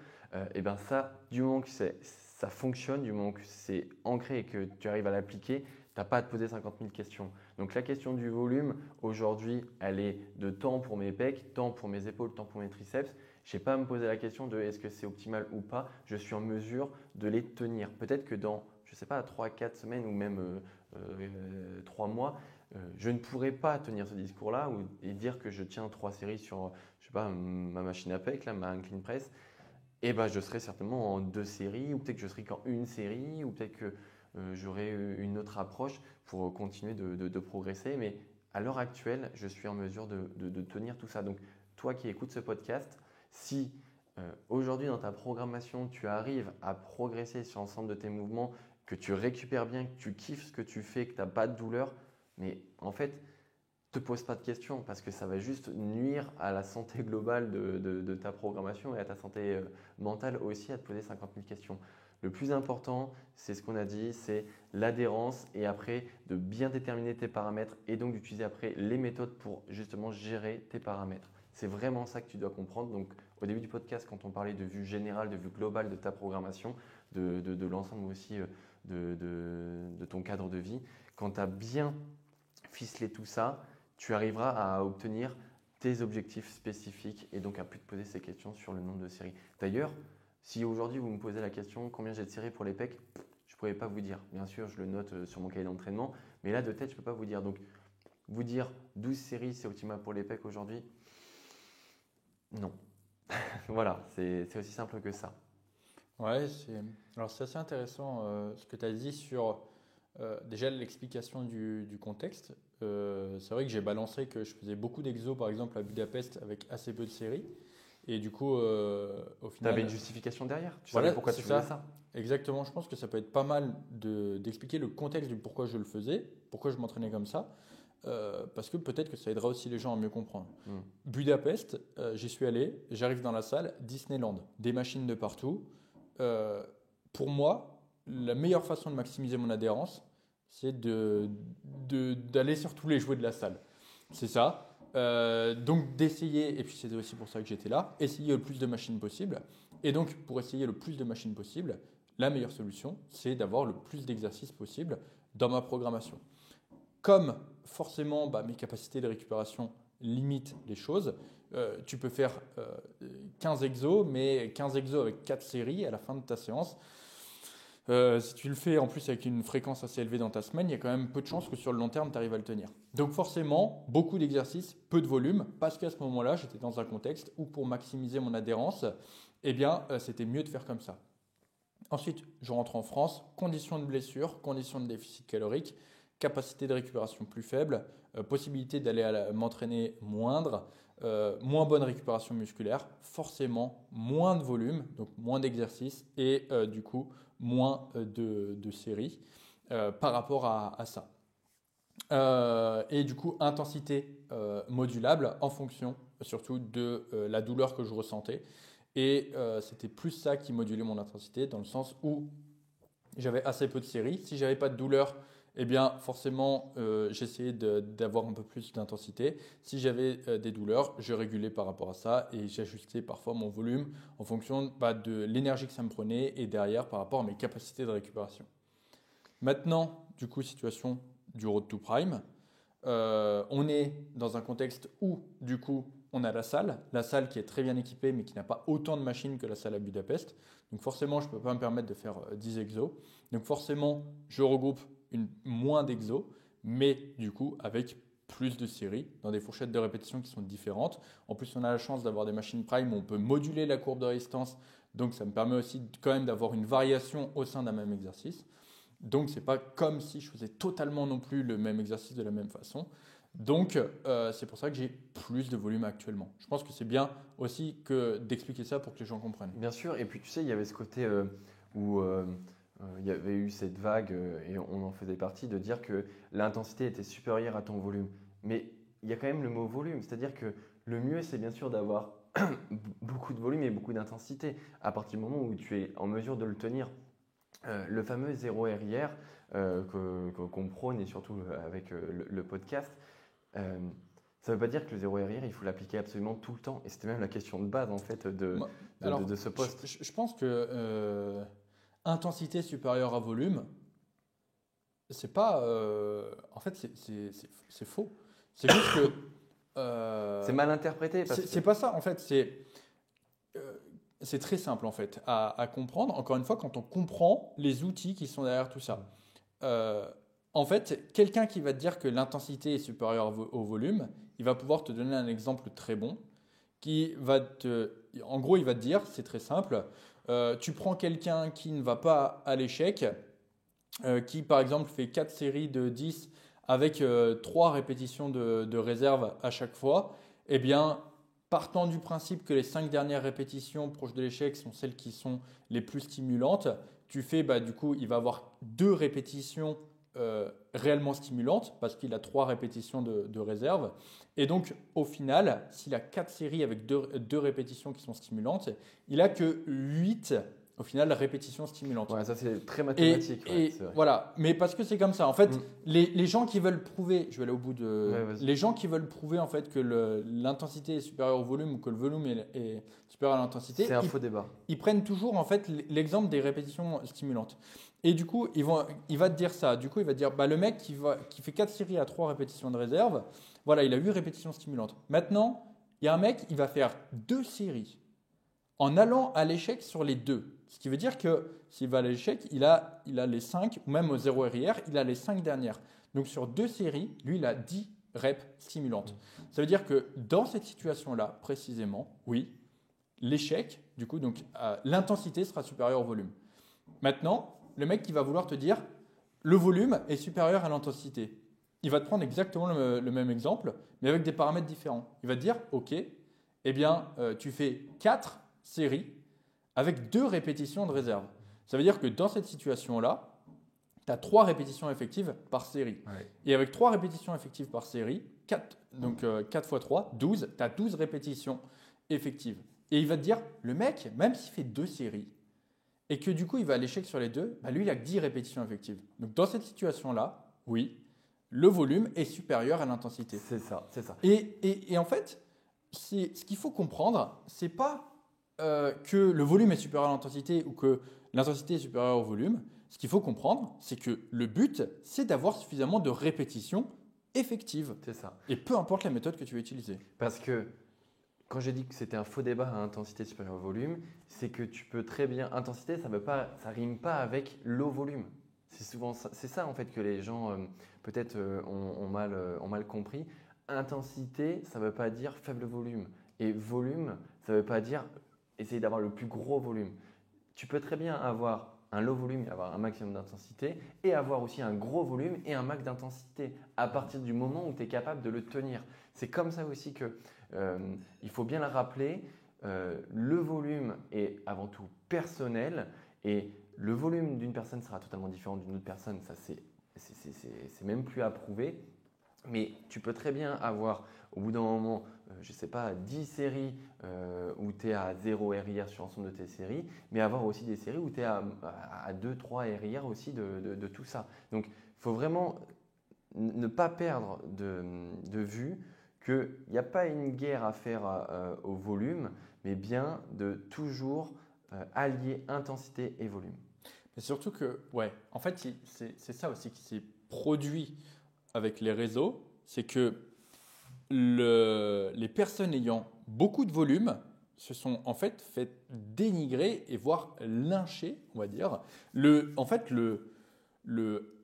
Et bien ça, du moment que ça fonctionne, du moment que c'est ancré et que tu arrives à l'appliquer, tu n'as pas à te poser 50 000 questions. Donc la question du volume, aujourd'hui, elle est de temps pour mes pecs, temps pour mes épaules, temps pour mes triceps. Je n'ai pas à me poser la question de est-ce que c'est optimal ou pas. Je suis en mesure de les tenir. Peut-être que dans, je ne sais pas, 3-4 semaines ou même 3 mois, je ne pourrais pas tenir ce discours-là et dire que je tiens 3 séries sur, je sais pas, ma machine à pec, là, ma incline press. Et ben, je serai certainement en 2 séries, ou peut-être que je serai qu'en 1 série, ou peut-être que j'aurai une autre approche pour continuer de progresser. Mais à l'heure actuelle, je suis en mesure de tenir tout ça. Donc, toi qui écoutes ce podcast, si aujourd'hui dans ta programmation, tu arrives à progresser sur l'ensemble de tes mouvements, que tu récupères bien, que tu kiffes ce que tu fais, que tu n'as pas de douleur, mais en fait, te pose pas de questions parce que ça va juste nuire à la santé globale de ta programmation et à ta santé mentale aussi à te poser 50 000 questions. Le plus important, c'est ce qu'on a dit, c'est l'adhérence et après de bien déterminer tes paramètres et donc d'utiliser après les méthodes pour justement gérer tes paramètres. C'est vraiment ça que tu dois comprendre. Donc au début du podcast, quand on parlait de vue générale, de vue globale de ta programmation, de l'ensemble aussi de ton cadre de vie, quand tu as bien ficelé tout ça, tu arriveras à obtenir tes objectifs spécifiques et donc à plus te poser ces questions sur le nombre de séries. D'ailleurs, si aujourd'hui vous me posez la question combien j'ai de séries pour les pecs, je ne pourrais pas vous dire. Bien sûr, je le note sur mon cahier d'entraînement, mais là de tête, je ne peux pas vous dire. Donc, vous dire 12 séries, c'est optimal pour les pecs aujourd'hui? Non. Voilà, c'est aussi simple que ça. Ouais, alors c'est assez intéressant ce que tu as dit sur déjà l'explication du contexte. C'est vrai que j'ai balancé que je faisais beaucoup d'exos par exemple à Budapest avec assez peu de séries. Et du coup, au Tu final. avais une justification derrière? Tu Voilà, savais pourquoi c'est tu faisais ça. ça? Exactement. Je pense que ça peut être pas mal d'expliquer le contexte du pourquoi je le faisais, pourquoi je m'entraînais comme ça. Parce que peut-être que ça aidera aussi les gens à mieux comprendre. Budapest, j'y suis allé, j'arrive dans la salle, Disneyland, des machines de partout. Pour moi, la meilleure façon de maximiser mon adhérence, c'est d'aller sur tous les jouets de la salle. C'est ça. Donc d'essayer, et puis c'est aussi pour ça que j'étais là, essayer le plus de machines possible. Et donc pour essayer le plus de machines possible, la meilleure solution, c'est d'avoir le plus d'exercices possible dans ma programmation. Comme forcément mes capacités de récupération limitent les choses, tu peux faire 15 exos, mais 15 exos avec 4 séries à la fin de ta séance. Si tu le fais en plus avec une fréquence assez élevée dans ta semaine, il y a quand même peu de chances que sur le long terme, tu arrives à le tenir. Donc forcément, beaucoup d'exercices, peu de volume, parce qu'à ce moment-là, j'étais dans un contexte où pour maximiser mon adhérence, c'était mieux de faire comme ça. Ensuite, je rentre en France, conditions de blessure, conditions de déficit calorique, capacité de récupération plus faible, possibilité d'aller m'entraîner moindre, moins bonne récupération musculaire, forcément moins de volume, donc moins d'exercices et du coup moins de séries par rapport à ça. Et du coup, intensité modulable en fonction surtout de la douleur que je ressentais. Et c'était plus ça qui modulait mon intensité dans le sens où j'avais assez peu de séries. Si j'avais pas de douleur, eh bien forcément j'essayais d'avoir un peu plus d'intensité. Si j'avais des douleurs, je régulais par rapport à ça et j'ajustais parfois mon volume en fonction de l'énergie que ça me prenait et derrière par rapport à mes capacités de récupération. Maintenant, du coup, situation du Road to Prime. On est dans un contexte où, du coup, on a la salle qui est très bien équipée, mais qui n'a pas autant de machines que la salle à Budapest. Donc forcément, je ne peux pas me permettre de faire 10 exos. Donc forcément, je regroupe moins d'exos, mais du coup, avec plus de séries, dans des fourchettes de répétition qui sont différentes. En plus, on a la chance d'avoir des machines Prime où on peut moduler la courbe de résistance Donc, ça me permet aussi quand même d'avoir une variation au sein d'un même exercice. Donc, ce n'est pas comme si je faisais totalement non plus le même exercice de la même façon. Donc, c'est pour ça que j'ai plus de volume actuellement. Je pense que c'est bien aussi d'expliquer ça pour que les gens comprennent. Bien sûr, et puis tu sais, il y avait ce côté où il y avait eu cette vague, et on en faisait partie, de dire que l'intensité était supérieure à ton volume. Mais il y a quand même le mot volume, c'est-à-dire que le mieux, c'est bien sûr d'avoir beaucoup de volume et beaucoup d'intensité. À partir du moment où tu es en mesure de le tenir, le fameux zéro RIR qu'on prône, et surtout avec le podcast, ça ne veut pas dire que le zéro RIR, il faut l'appliquer absolument tout le temps. Et c'était même la question de base en fait de ce post. Je pense que intensité supérieure à volume, c'est pas. En fait, c'est faux. C'est juste que. C'est mal interprété. C'est pas ça. En fait, c'est très simple en fait à comprendre. Encore une fois, quand on comprend les outils qui sont derrière tout ça. En fait, quelqu'un qui va te dire que l'intensité est supérieure au volume, il va pouvoir te donner un exemple très bon. En gros, il va te dire, c'est très simple, tu prends quelqu'un qui ne va pas à l'échec, qui par exemple fait 4 séries de 10 avec 3 répétitions de réserve à chaque fois, eh bien, partant du principe que les 5 dernières répétitions proches de l'échec sont celles qui sont les plus stimulantes, tu fais, du coup, il va avoir 2 répétitions réellement stimulantes parce qu'il a 3 répétitions de réserve. Et donc, au final, s'il a 4 séries avec 2 répétitions qui sont stimulantes, il n'a que 8 au final répétitions stimulantes. Ouais, ça c'est très mathématique. Voilà, mais parce que c'est comme ça. En fait, les gens qui veulent prouver, je vais aller au bout de. Les gens qui veulent prouver en fait que l'intensité est supérieure au volume ou que le volume est supérieur à l'intensité, c'est un faux débat. Ils prennent toujours en fait l'exemple des répétitions stimulantes. Et du coup, il va te dire ça. Du coup, il va te dire le mec qui fait 4 séries à 3 répétitions de réserve, voilà, il a 8 répétitions stimulantes. Maintenant, il y a un mec, il va faire 2 séries en allant à l'échec sur les 2. Ce qui veut dire que s'il va à l'échec, il a les 5, ou même au 0 RIR, il a les 5 dernières. Donc sur 2 séries, lui, il a 10 reps stimulantes. Ça veut dire que dans cette situation-là, précisément, oui, l'échec, du coup, donc l'intensité sera supérieure au volume. Maintenant, le mec qui va vouloir te dire le volume est supérieur à l'intensité. Il va te prendre exactement le même exemple, mais avec des paramètres différents. Il va te dire, ok, eh bien, tu fais 4 séries avec 2 répétitions de réserve. Ça veut dire que dans cette situation-là, tu as 3 répétitions effectives par série. Ouais. Et avec 3 répétitions effectives par série, 4 x 3, 12, tu as 12 répétitions effectives. Et il va te dire, le mec, même s'il fait 2 séries, et que du coup il va à l'échec sur les 2, lui il a que 10 répétitions effectives. Donc dans cette situation-là, oui, le volume est supérieur à l'intensité. C'est ça. Et en fait, ce qu'il faut comprendre, c'est pas que le volume est supérieur à l'intensité ou que l'intensité est supérieure au volume. Ce qu'il faut comprendre, c'est que le but, c'est d'avoir suffisamment de répétitions effectives. C'est ça. Et peu importe la méthode que tu vas utiliser. Parce que quand j'ai dit que c'était un faux débat à intensité supérieure au volume, c'est que tu peux très bien… Intensité, ça rime pas avec low volume. C'est ça en fait que les gens peut-être ont mal compris. Intensité, ça ne veut pas dire faible volume. Et volume, ça ne veut pas dire essayer d'avoir le plus gros volume. Tu peux très bien avoir un low volume et avoir un maximum d'intensité et avoir aussi un gros volume et un max d'intensité à partir du moment où tu es capable de le tenir. C'est comme ça aussi que il faut bien le rappeler, le volume est avant tout personnel et le volume d'une personne sera totalement différent d'une autre personne, ça c'est même plus à prouver. Mais tu peux très bien avoir au bout d'un moment, je ne sais pas, 10 séries où tu es à 0 RIR sur l'ensemble de tes séries, mais avoir aussi des séries où tu es à 2-3 RIR aussi de tout ça. Donc, il faut vraiment ne pas perdre de vue qu'il n'y a pas une guerre à faire au volume, mais bien de toujours allier intensité et volume. Mais surtout que, en fait, c'est ça aussi qui s'est produit avec les réseaux, c'est que les personnes ayant beaucoup de volume se sont en fait dénigrer et voire lyncher, on va dire. Le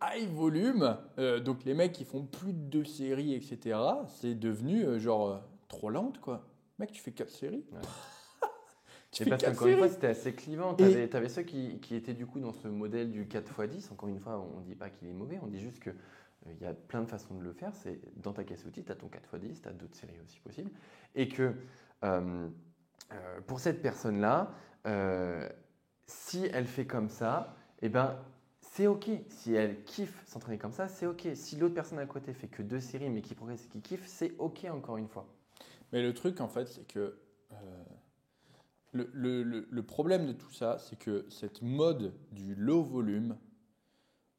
high volume, donc les mecs qui font plus de 2 séries, etc., c'est devenu trop lente, quoi. Mec, tu fais 4 séries. Ouais. Tu Et fais parce 4 qu'encore une fois, séries. c'était assez clivant. Tu Et avais ceux qui étaient du coup dans ce modèle du 4x10. Encore une fois, on ne dit pas qu'il est mauvais, on dit juste qu'il y a plein de façons de le faire. C'est dans ta caisse outils, tu as ton 4x10, tu as d'autres séries aussi possibles. Et que euh, pour cette personne-là, si elle fait comme ça, eh ben, c'est OK. Si elle kiffe s'entraîner comme ça, c'est OK. Si l'autre personne à côté fait que 2 séries mais qui progresse et qui kiffe, c'est OK encore une fois. mais le truc, en fait, c'est que le problème de tout ça, c'est que cette mode du low volume,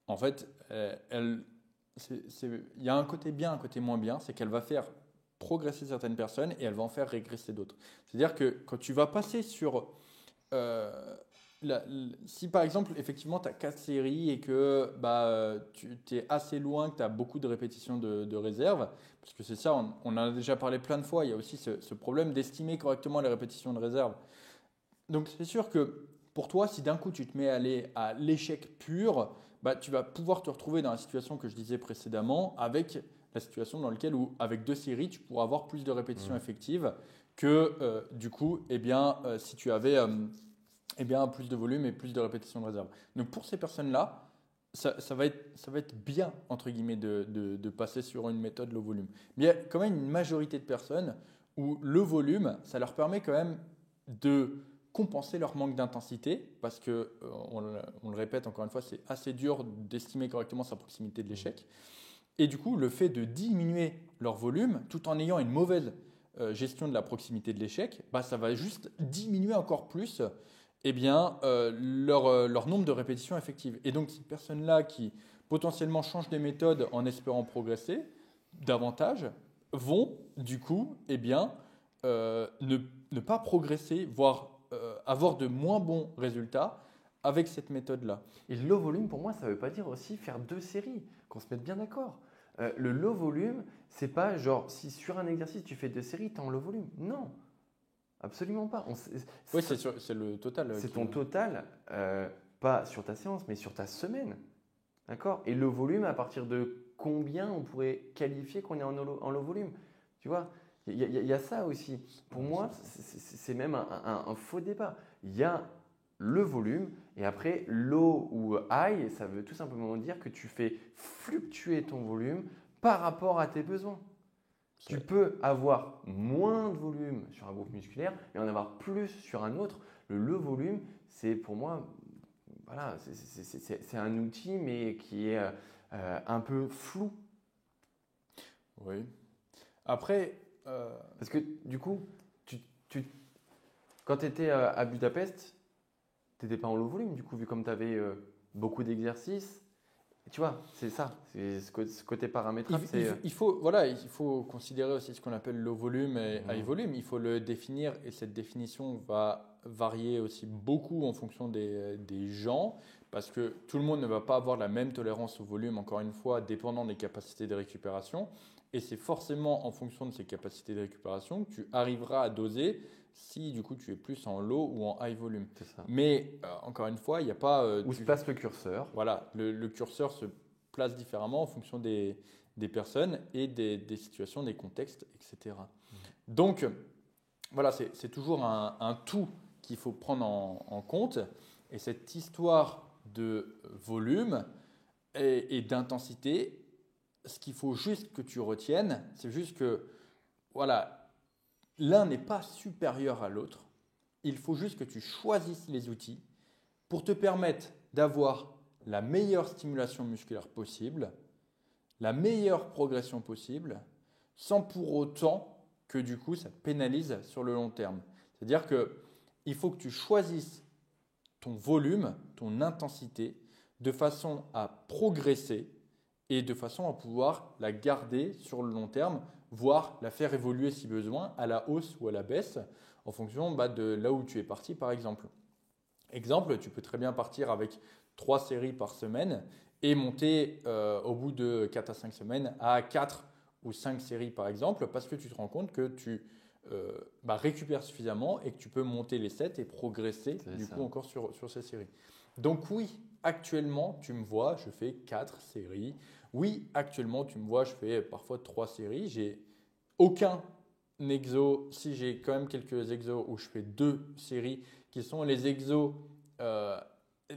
en fait, il y a un côté bien, un côté moins bien, c'est qu'elle va faire progresser certaines personnes et elle va en faire régresser d'autres. C'est-à-dire que quand tu vas passer sur euh, si par exemple, effectivement, tu as 4 séries et que tu es assez loin, que tu as beaucoup de répétitions de réserve, parce que c'est ça, on en a déjà parlé plein de fois, il y a aussi ce problème d'estimer correctement les répétitions de réserve. Donc c'est sûr que pour toi, si d'un coup tu te mets à aller à l'échec pur, tu vas pouvoir te retrouver dans la situation que je disais précédemment, avec la situation dans laquelle, où, avec 2 séries, tu pourras avoir plus de répétitions effectives que du coup, si tu avais plus de volume et plus de répétitions de réserve. Donc pour ces personnes-là, ça va être bien, entre guillemets, de passer sur une méthode low volume. Mais il y a quand même une majorité de personnes où le volume, ça leur permet quand même de compenser leur manque d'intensité, parce que, on le répète encore une fois, c'est assez dur d'estimer correctement sa proximité de l'échec. Et du coup, le fait de diminuer leur volume, tout en ayant une mauvaise gestion de la proximité de l'échec, ça va juste diminuer encore plus leur nombre de répétitions effectives. Et donc, ces personnes-là qui potentiellement changent des méthodes en espérant progresser davantage, vont du coup ne pas progresser, voire avoir de moins bons résultats avec cette méthode-là. Et le low volume, pour moi, ça ne veut pas dire aussi faire 2 séries, qu'on se mette bien d'accord. Le low volume, c'est pas genre si sur un exercice tu fais 2 séries, tu es en low volume. Non, absolument pas. Oui, c'est le total. C'est ton total, pas sur ta séance, mais sur ta semaine. D'accord. Et le volume, à partir de combien on pourrait qualifier qu'on est en low volume. Tu vois, il y a ça aussi. Pour moi, c'est même un faux débat. Il y a le volume et après low ou high, ça veut tout simplement dire que tu fais fluctuer ton volume par rapport à tes besoins. Tu peux avoir moins de volume sur un groupe musculaire et en avoir plus sur un autre. Le low volume, c'est pour moi, voilà, c'est un outil mais qui est un peu flou. Oui. Après, parce que du coup, quand tu étais à Budapest, tu n'étais pas en low volume, du coup, vu comme tu avais beaucoup d'exercices. Tu vois, c'est ça, c'est ce côté paramétrable. Il faut considérer aussi ce qu'on appelle low volume et high volume. Il faut le définir et cette définition va varier aussi beaucoup en fonction des gens parce que tout le monde ne va pas avoir la même tolérance au volume, encore une fois, dépendant des capacités de récupération. Et c'est forcément en fonction de ces capacités de récupération que tu arriveras à doser si du coup tu es plus en low ou en high volume. C'est ça. Mais encore une fois, il n'y a pas… où se place le curseur. Voilà, le curseur se place différemment en fonction des personnes et des situations, des contextes, etc. Donc, voilà, c'est toujours un tout qu'il faut prendre en compte. Et cette histoire de volume et d'intensité, ce qu'il faut juste que tu retiennes, c'est juste que voilà, l'un n'est pas supérieur à l'autre. Il faut juste que tu choisisses les outils pour te permettre d'avoir la meilleure stimulation musculaire possible, la meilleure progression possible, sans pour autant que du coup ça pénalise sur le long terme. C'est-à-dire qu'il faut que tu choisisses ton volume, ton intensité, de façon à progresser et de façon à pouvoir la garder sur le long terme, voire la faire évoluer si besoin, à la hausse ou à la baisse, en fonction de là où tu es parti par exemple. Exemple, tu peux très bien partir avec 3 séries par semaine et monter au bout de 4 à 5 semaines à 4 ou 5 séries par exemple, parce que tu te rends compte que tu récupères suffisamment et que tu peux monter les 7 et progresser coup encore sur ces séries. Donc oui, actuellement, tu me vois, je fais 4 séries. Oui, actuellement, tu me vois, je fais parfois 3 séries. J'ai aucun exo, si j'ai quand même quelques exos où je fais 2 séries qui sont les exos euh,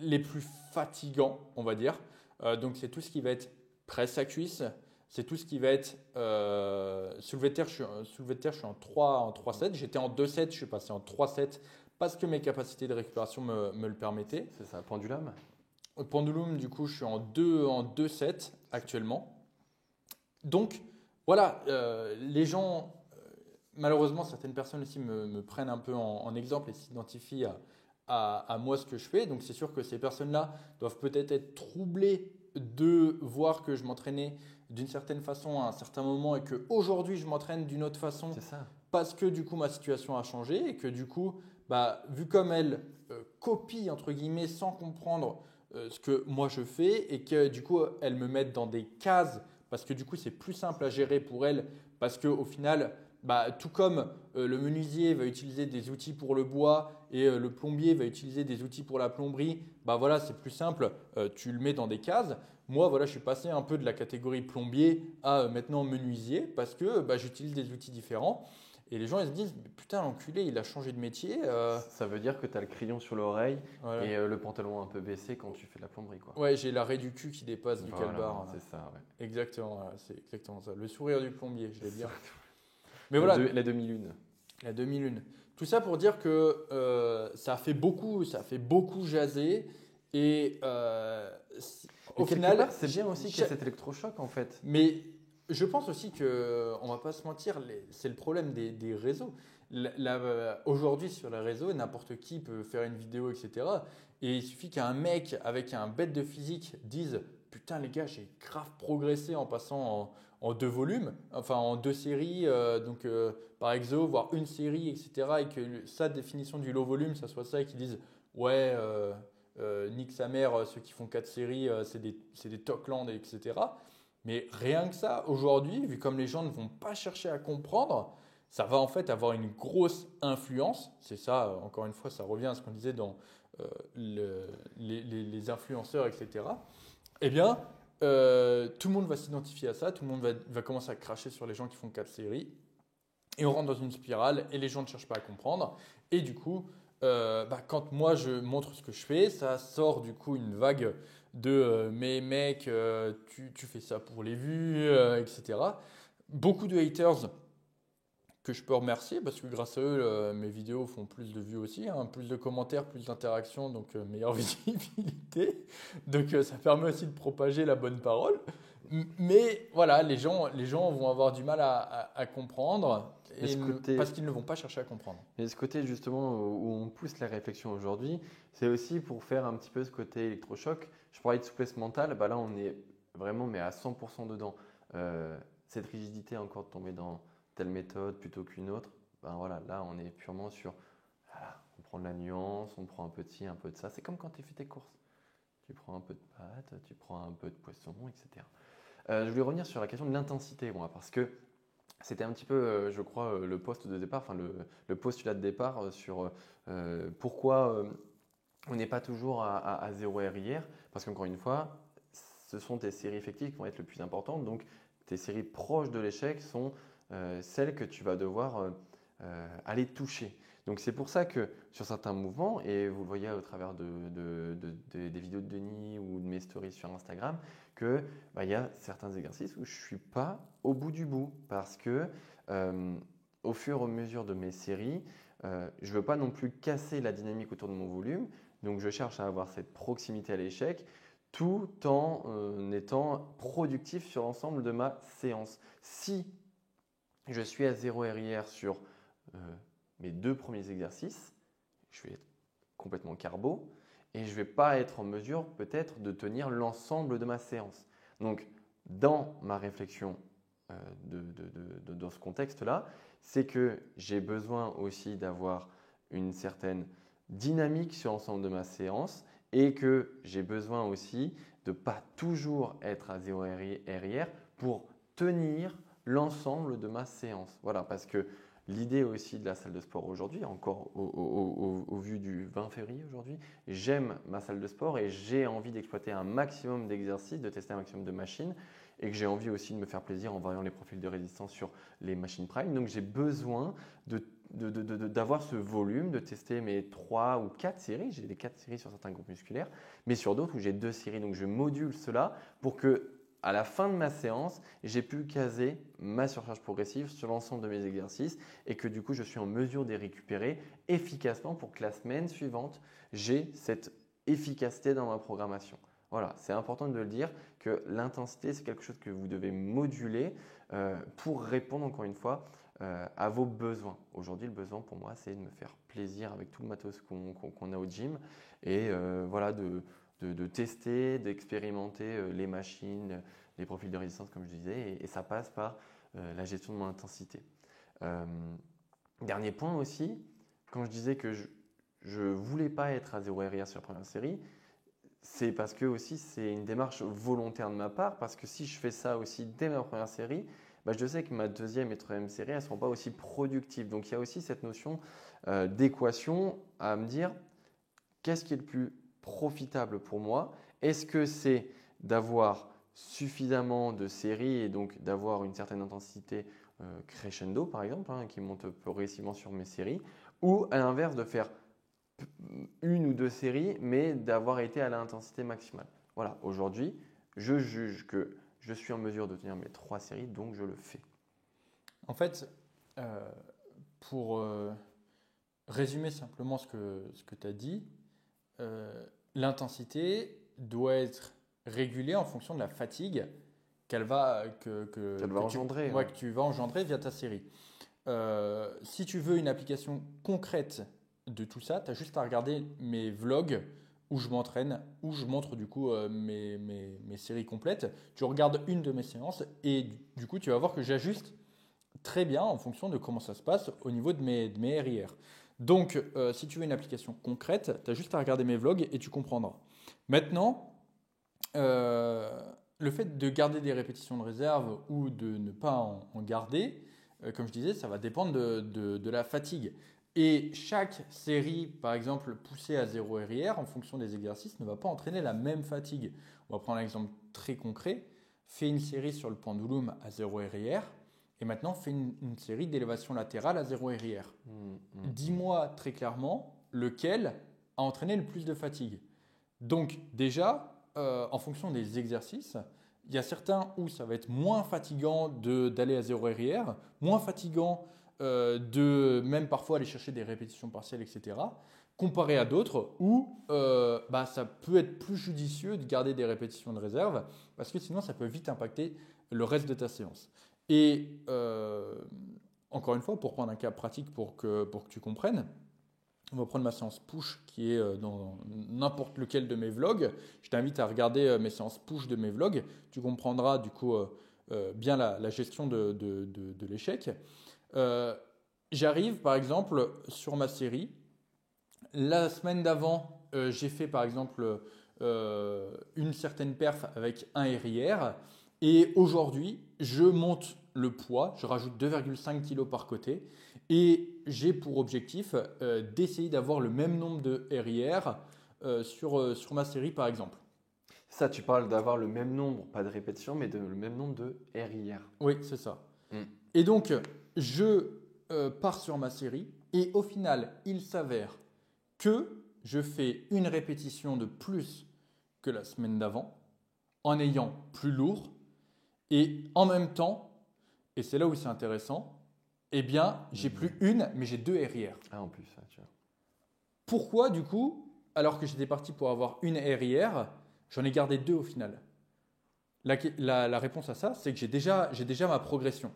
les plus fatigants, on va dire. Donc c'est tout ce qui va être presse à cuisse, c'est tout ce qui va être soulevé de terre. Soulevé de terre, je suis en 3-7. J'étais en 2-7, je suis passé en 3-7 parce que mes capacités de récupération me le permettaient. C'est ça, pendulum. Pendulum, du coup, je suis en 2-7 actuellement. Donc, voilà, les gens, malheureusement, certaines personnes aussi me prennent un peu en exemple et s'identifient à moi, ce que je fais. Donc, c'est sûr que ces personnes-là doivent peut-être être troublées de voir que je m'entraînais d'une certaine façon à un certain moment et qu'aujourd'hui, je m'entraîne d'une autre façon C'est ça. parce que du coup, ma situation a changé et que du coup, bah, vu comme elle copie, entre guillemets, sans comprendre ce que moi je fais et que du coup, elle me met dans des cases parce que du coup, c'est plus simple à gérer pour elle parce qu'au final, bah, tout comme le menuisier va utiliser des outils pour le bois et le plombier va utiliser des outils pour la plomberie, bah voilà, c'est plus simple, tu le mets dans des cases. Moi, voilà, je suis passé un peu de la catégorie plombier à maintenant menuisier parce que bah, j'utilise des outils différents. Et les gens, ils se disent, putain, l'enculé, il a changé de métier. Ça veut dire que tu as le crayon sur l'oreille Voilà. et le pantalon un peu baissé quand tu fais de la plomberie, quoi. Ouais, j'ai l'arrêt du cul qui dépasse du Voilà, calbar. c'est ça, ouais. Exactement, voilà, c'est exactement ça. Le sourire du plombier, je l'ai bien. Mais voilà, La demi-lune. la demi-lune. Tout ça pour dire que ça a fait beaucoup jaser. Et au Quelque final, part, c'est bien aussi qu'il y ait cet électrochoc, en fait. Mais je pense aussi que, on va pas se mentir, c'est le problème des réseaux. Aujourd'hui, sur les réseaux, n'importe qui peut faire une vidéo, etc. Et il suffit qu'un mec avec un bête de physique dise putain, les gars, j'ai grave progressé en passant en 2 volumes, enfin en 2 séries, donc par exo, voire une série, etc. Et que sa définition du low volume, ça soit ça, et qu'ils disent ouais, nique sa mère, ceux qui font 4 séries, c'est des Tokland, etc. Mais rien que ça, aujourd'hui, vu comme les gens ne vont pas chercher à comprendre, ça va en fait avoir une grosse influence. C'est ça, encore une fois, ça revient à ce qu'on disait dans les influenceurs, etc. Eh bien, tout le monde va s'identifier à ça, tout le monde va commencer à cracher sur les gens qui font 4 séries. Et on rentre dans une spirale et les gens ne cherchent pas à comprendre. Et du coup, quand moi je montre ce que je fais, ça sort du coup une vague de mais mec, tu fais ça pour les vues, etc. Beaucoup de haters que je peux remercier parce que grâce à eux, mes vidéos font plus de vues aussi, hein, plus de commentaires, plus d'interactions, donc meilleure visibilité. Donc ça permet aussi de propager la bonne parole. Mais voilà, les gens vont avoir du mal à comprendre parce qu'ils ne vont pas chercher à comprendre. Et ce côté justement où on pousse la réflexion aujourd'hui, c'est aussi pour faire un petit peu ce côté électrochoc. Je parlais de souplesse mentale, bah là on est vraiment mais à 100% dedans. Cette rigidité encore de tomber dans telle méthode plutôt qu'une autre, ben voilà, là on est purement sur, voilà, on prend de la nuance, on prend un peu de ci, un peu de ça. C'est comme quand tu fais tes courses. Tu prends un peu de pâtes, tu prends un peu de poisson, etc. Je voulais revenir sur la question de l'intensité, moi, parce que c'était un petit peu, je crois, le poste de départ, enfin le postulat de départ sur pourquoi on n'est pas toujours à 0 RIR, parce qu'encore une fois, ce sont tes séries effectives qui vont être le plus importantes, donc tes séries proches de l'échec sont celles que tu vas devoir aller toucher. Donc c'est pour ça que sur certains mouvements, et vous le voyez au travers des vidéos de Denis ou de mes stories sur Instagram, que il y a certains exercices où je ne suis pas au bout du bout parce que au fur et à mesure de mes séries, je ne veux pas non plus casser la dynamique autour de mon volume, donc je cherche à avoir cette proximité à l'échec tout en étant productif sur l'ensemble de ma séance. Si je suis à 0 RIR sur mes 2 premiers exercices, je vais être complètement carbo et je ne vais pas être en mesure peut-être de tenir l'ensemble de ma séance. Donc, dans ma réflexion dans ce contexte-là, c'est que j'ai besoin aussi d'avoir une certaine dynamique sur l'ensemble de ma séance et que j'ai besoin aussi de ne pas toujours être à 0 RIR pour tenir l'ensemble de ma séance. Voilà, parce que l'idée aussi de la salle de sport aujourd'hui, encore au vu du 20 février aujourd'hui, j'aime ma salle de sport et j'ai envie d'exploiter un maximum d'exercices, de tester un maximum de machines et que j'ai envie aussi de me faire plaisir en voyant les profils de résistance sur les machines Prime. Donc j'ai besoin d'avoir ce volume, de tester mes 3 ou 4 séries. J'ai des 4 séries sur certains groupes musculaires, mais sur d'autres où j'ai 2 séries. Donc je module cela pour que à la fin de ma séance, j'ai pu caser ma surcharge progressive sur l'ensemble de mes exercices et que du coup, je suis en mesure de les récupérer efficacement pour que la semaine suivante, j'ai cette efficacité dans ma programmation. Voilà, c'est important de le dire que l'intensité, c'est quelque chose que vous devez moduler pour répondre encore une fois à vos besoins. Aujourd'hui, le besoin pour moi, c'est de me faire plaisir avec tout le matos qu'on a au gym et voilà, de tester, d'expérimenter les machines, les profils de résistance, comme je disais, et ça passe par la gestion de mon intensité. Dernier point aussi, quand je disais que je ne voulais pas être à 0 RIR sur la première série, c'est parce que aussi c'est une démarche volontaire de ma part, parce que si je fais ça aussi dès ma première série, je sais que ma deuxième et troisième série, elles ne seront pas aussi productives. Donc il y a aussi cette notion d'équation à me dire, qu'est-ce qui est le plus profitable pour moi? Est-ce que c'est d'avoir suffisamment de séries et donc d'avoir une certaine intensité crescendo par exemple, qui monte progressivement sur mes séries, ou à l'inverse de faire une ou deux séries mais d'avoir été à l'intensité maximale? Voilà, aujourd'hui, je juge que je suis en mesure de tenir mes 3 séries, donc je le fais. En fait, pour résumer simplement ce que tu as dit, l'intensité doit être régulée en fonction de la fatigue qu'elle va engendrer. Que tu vas engendrer via ta série. Si tu veux une application concrète de tout ça, tu as juste à regarder mes vlogs où je m'entraîne, où je montre du coup mes séries complètes. Tu regardes une de mes séances et du coup tu vas voir que j'ajuste très bien en fonction de comment ça se passe au niveau de mes RIR. Donc, si tu veux une application concrète, tu as juste à regarder mes vlogs et tu comprendras. Maintenant, le fait de garder des répétitions de réserve ou de ne pas en garder, comme je disais, ça va dépendre de la fatigue. Et chaque série, par exemple, poussée à 0 RIR, en fonction des exercices, ne va pas entraîner la même fatigue. On va prendre un exemple très concret. Fais une série sur le pendulum à 0 RIR. Et maintenant, fais une série d'élévation latérale à 0 RIR. Dis-moi très clairement lequel a entraîné le plus de fatigue. Donc déjà, en fonction des exercices, il y a certains où ça va être moins fatigant d'aller à 0 RIR, moins fatigant de même parfois aller chercher des répétitions partielles, etc. Comparé à d'autres où ça peut être plus judicieux de garder des répétitions de réserve parce que sinon ça peut vite impacter le reste de ta séance. Et encore une fois, pour prendre un cas pratique pour que tu comprennes, on va prendre ma séance push qui est dans n'importe lequel de mes vlogs. Je t'invite à regarder mes séances push de mes vlogs. Tu comprendras du coup bien la gestion de l'échec. J'arrive par exemple sur ma série. La semaine d'avant, j'ai fait par exemple une certaine perf avec un RIR. Et aujourd'hui, je monte le poids, je rajoute 2,5 kg par côté et j'ai pour objectif d'essayer d'avoir le même nombre de RIR sur ma série par exemple. Ça, tu parles d'avoir le même nombre, pas de répétition, mais le même nombre de RIR. Oui, c'est ça. Et donc, je pars sur ma série et au final, il s'avère que je fais une répétition de plus que la semaine d'avant en ayant plus lourd. Et en même temps, et c'est là où c'est intéressant, eh bien, j'ai plus une, mais j'ai 2 RIR. Ah, en plus, ça, tu vois. Pourquoi, du coup, alors que j'étais parti pour avoir une RIR, j'en ai gardé 2 au final? La réponse à ça, c'est que j'ai déjà ma progression.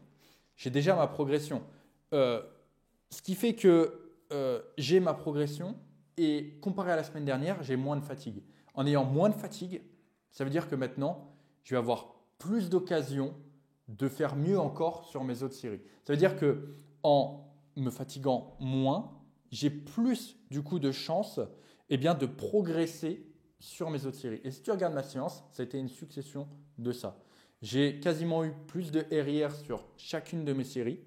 J'ai déjà ma progression. Ce qui fait que j'ai ma progression et comparé à la semaine dernière, j'ai moins de fatigue. En ayant moins de fatigue, ça veut dire que maintenant, je vais avoir plus d'occasions de faire mieux encore sur mes autres séries. Ça veut dire que en me fatiguant moins, j'ai plus du coup de chances de progresser sur mes autres séries. Et si tu regardes ma séance, ça a été une succession de ça. J'ai quasiment eu plus de RIR sur chacune de mes séries.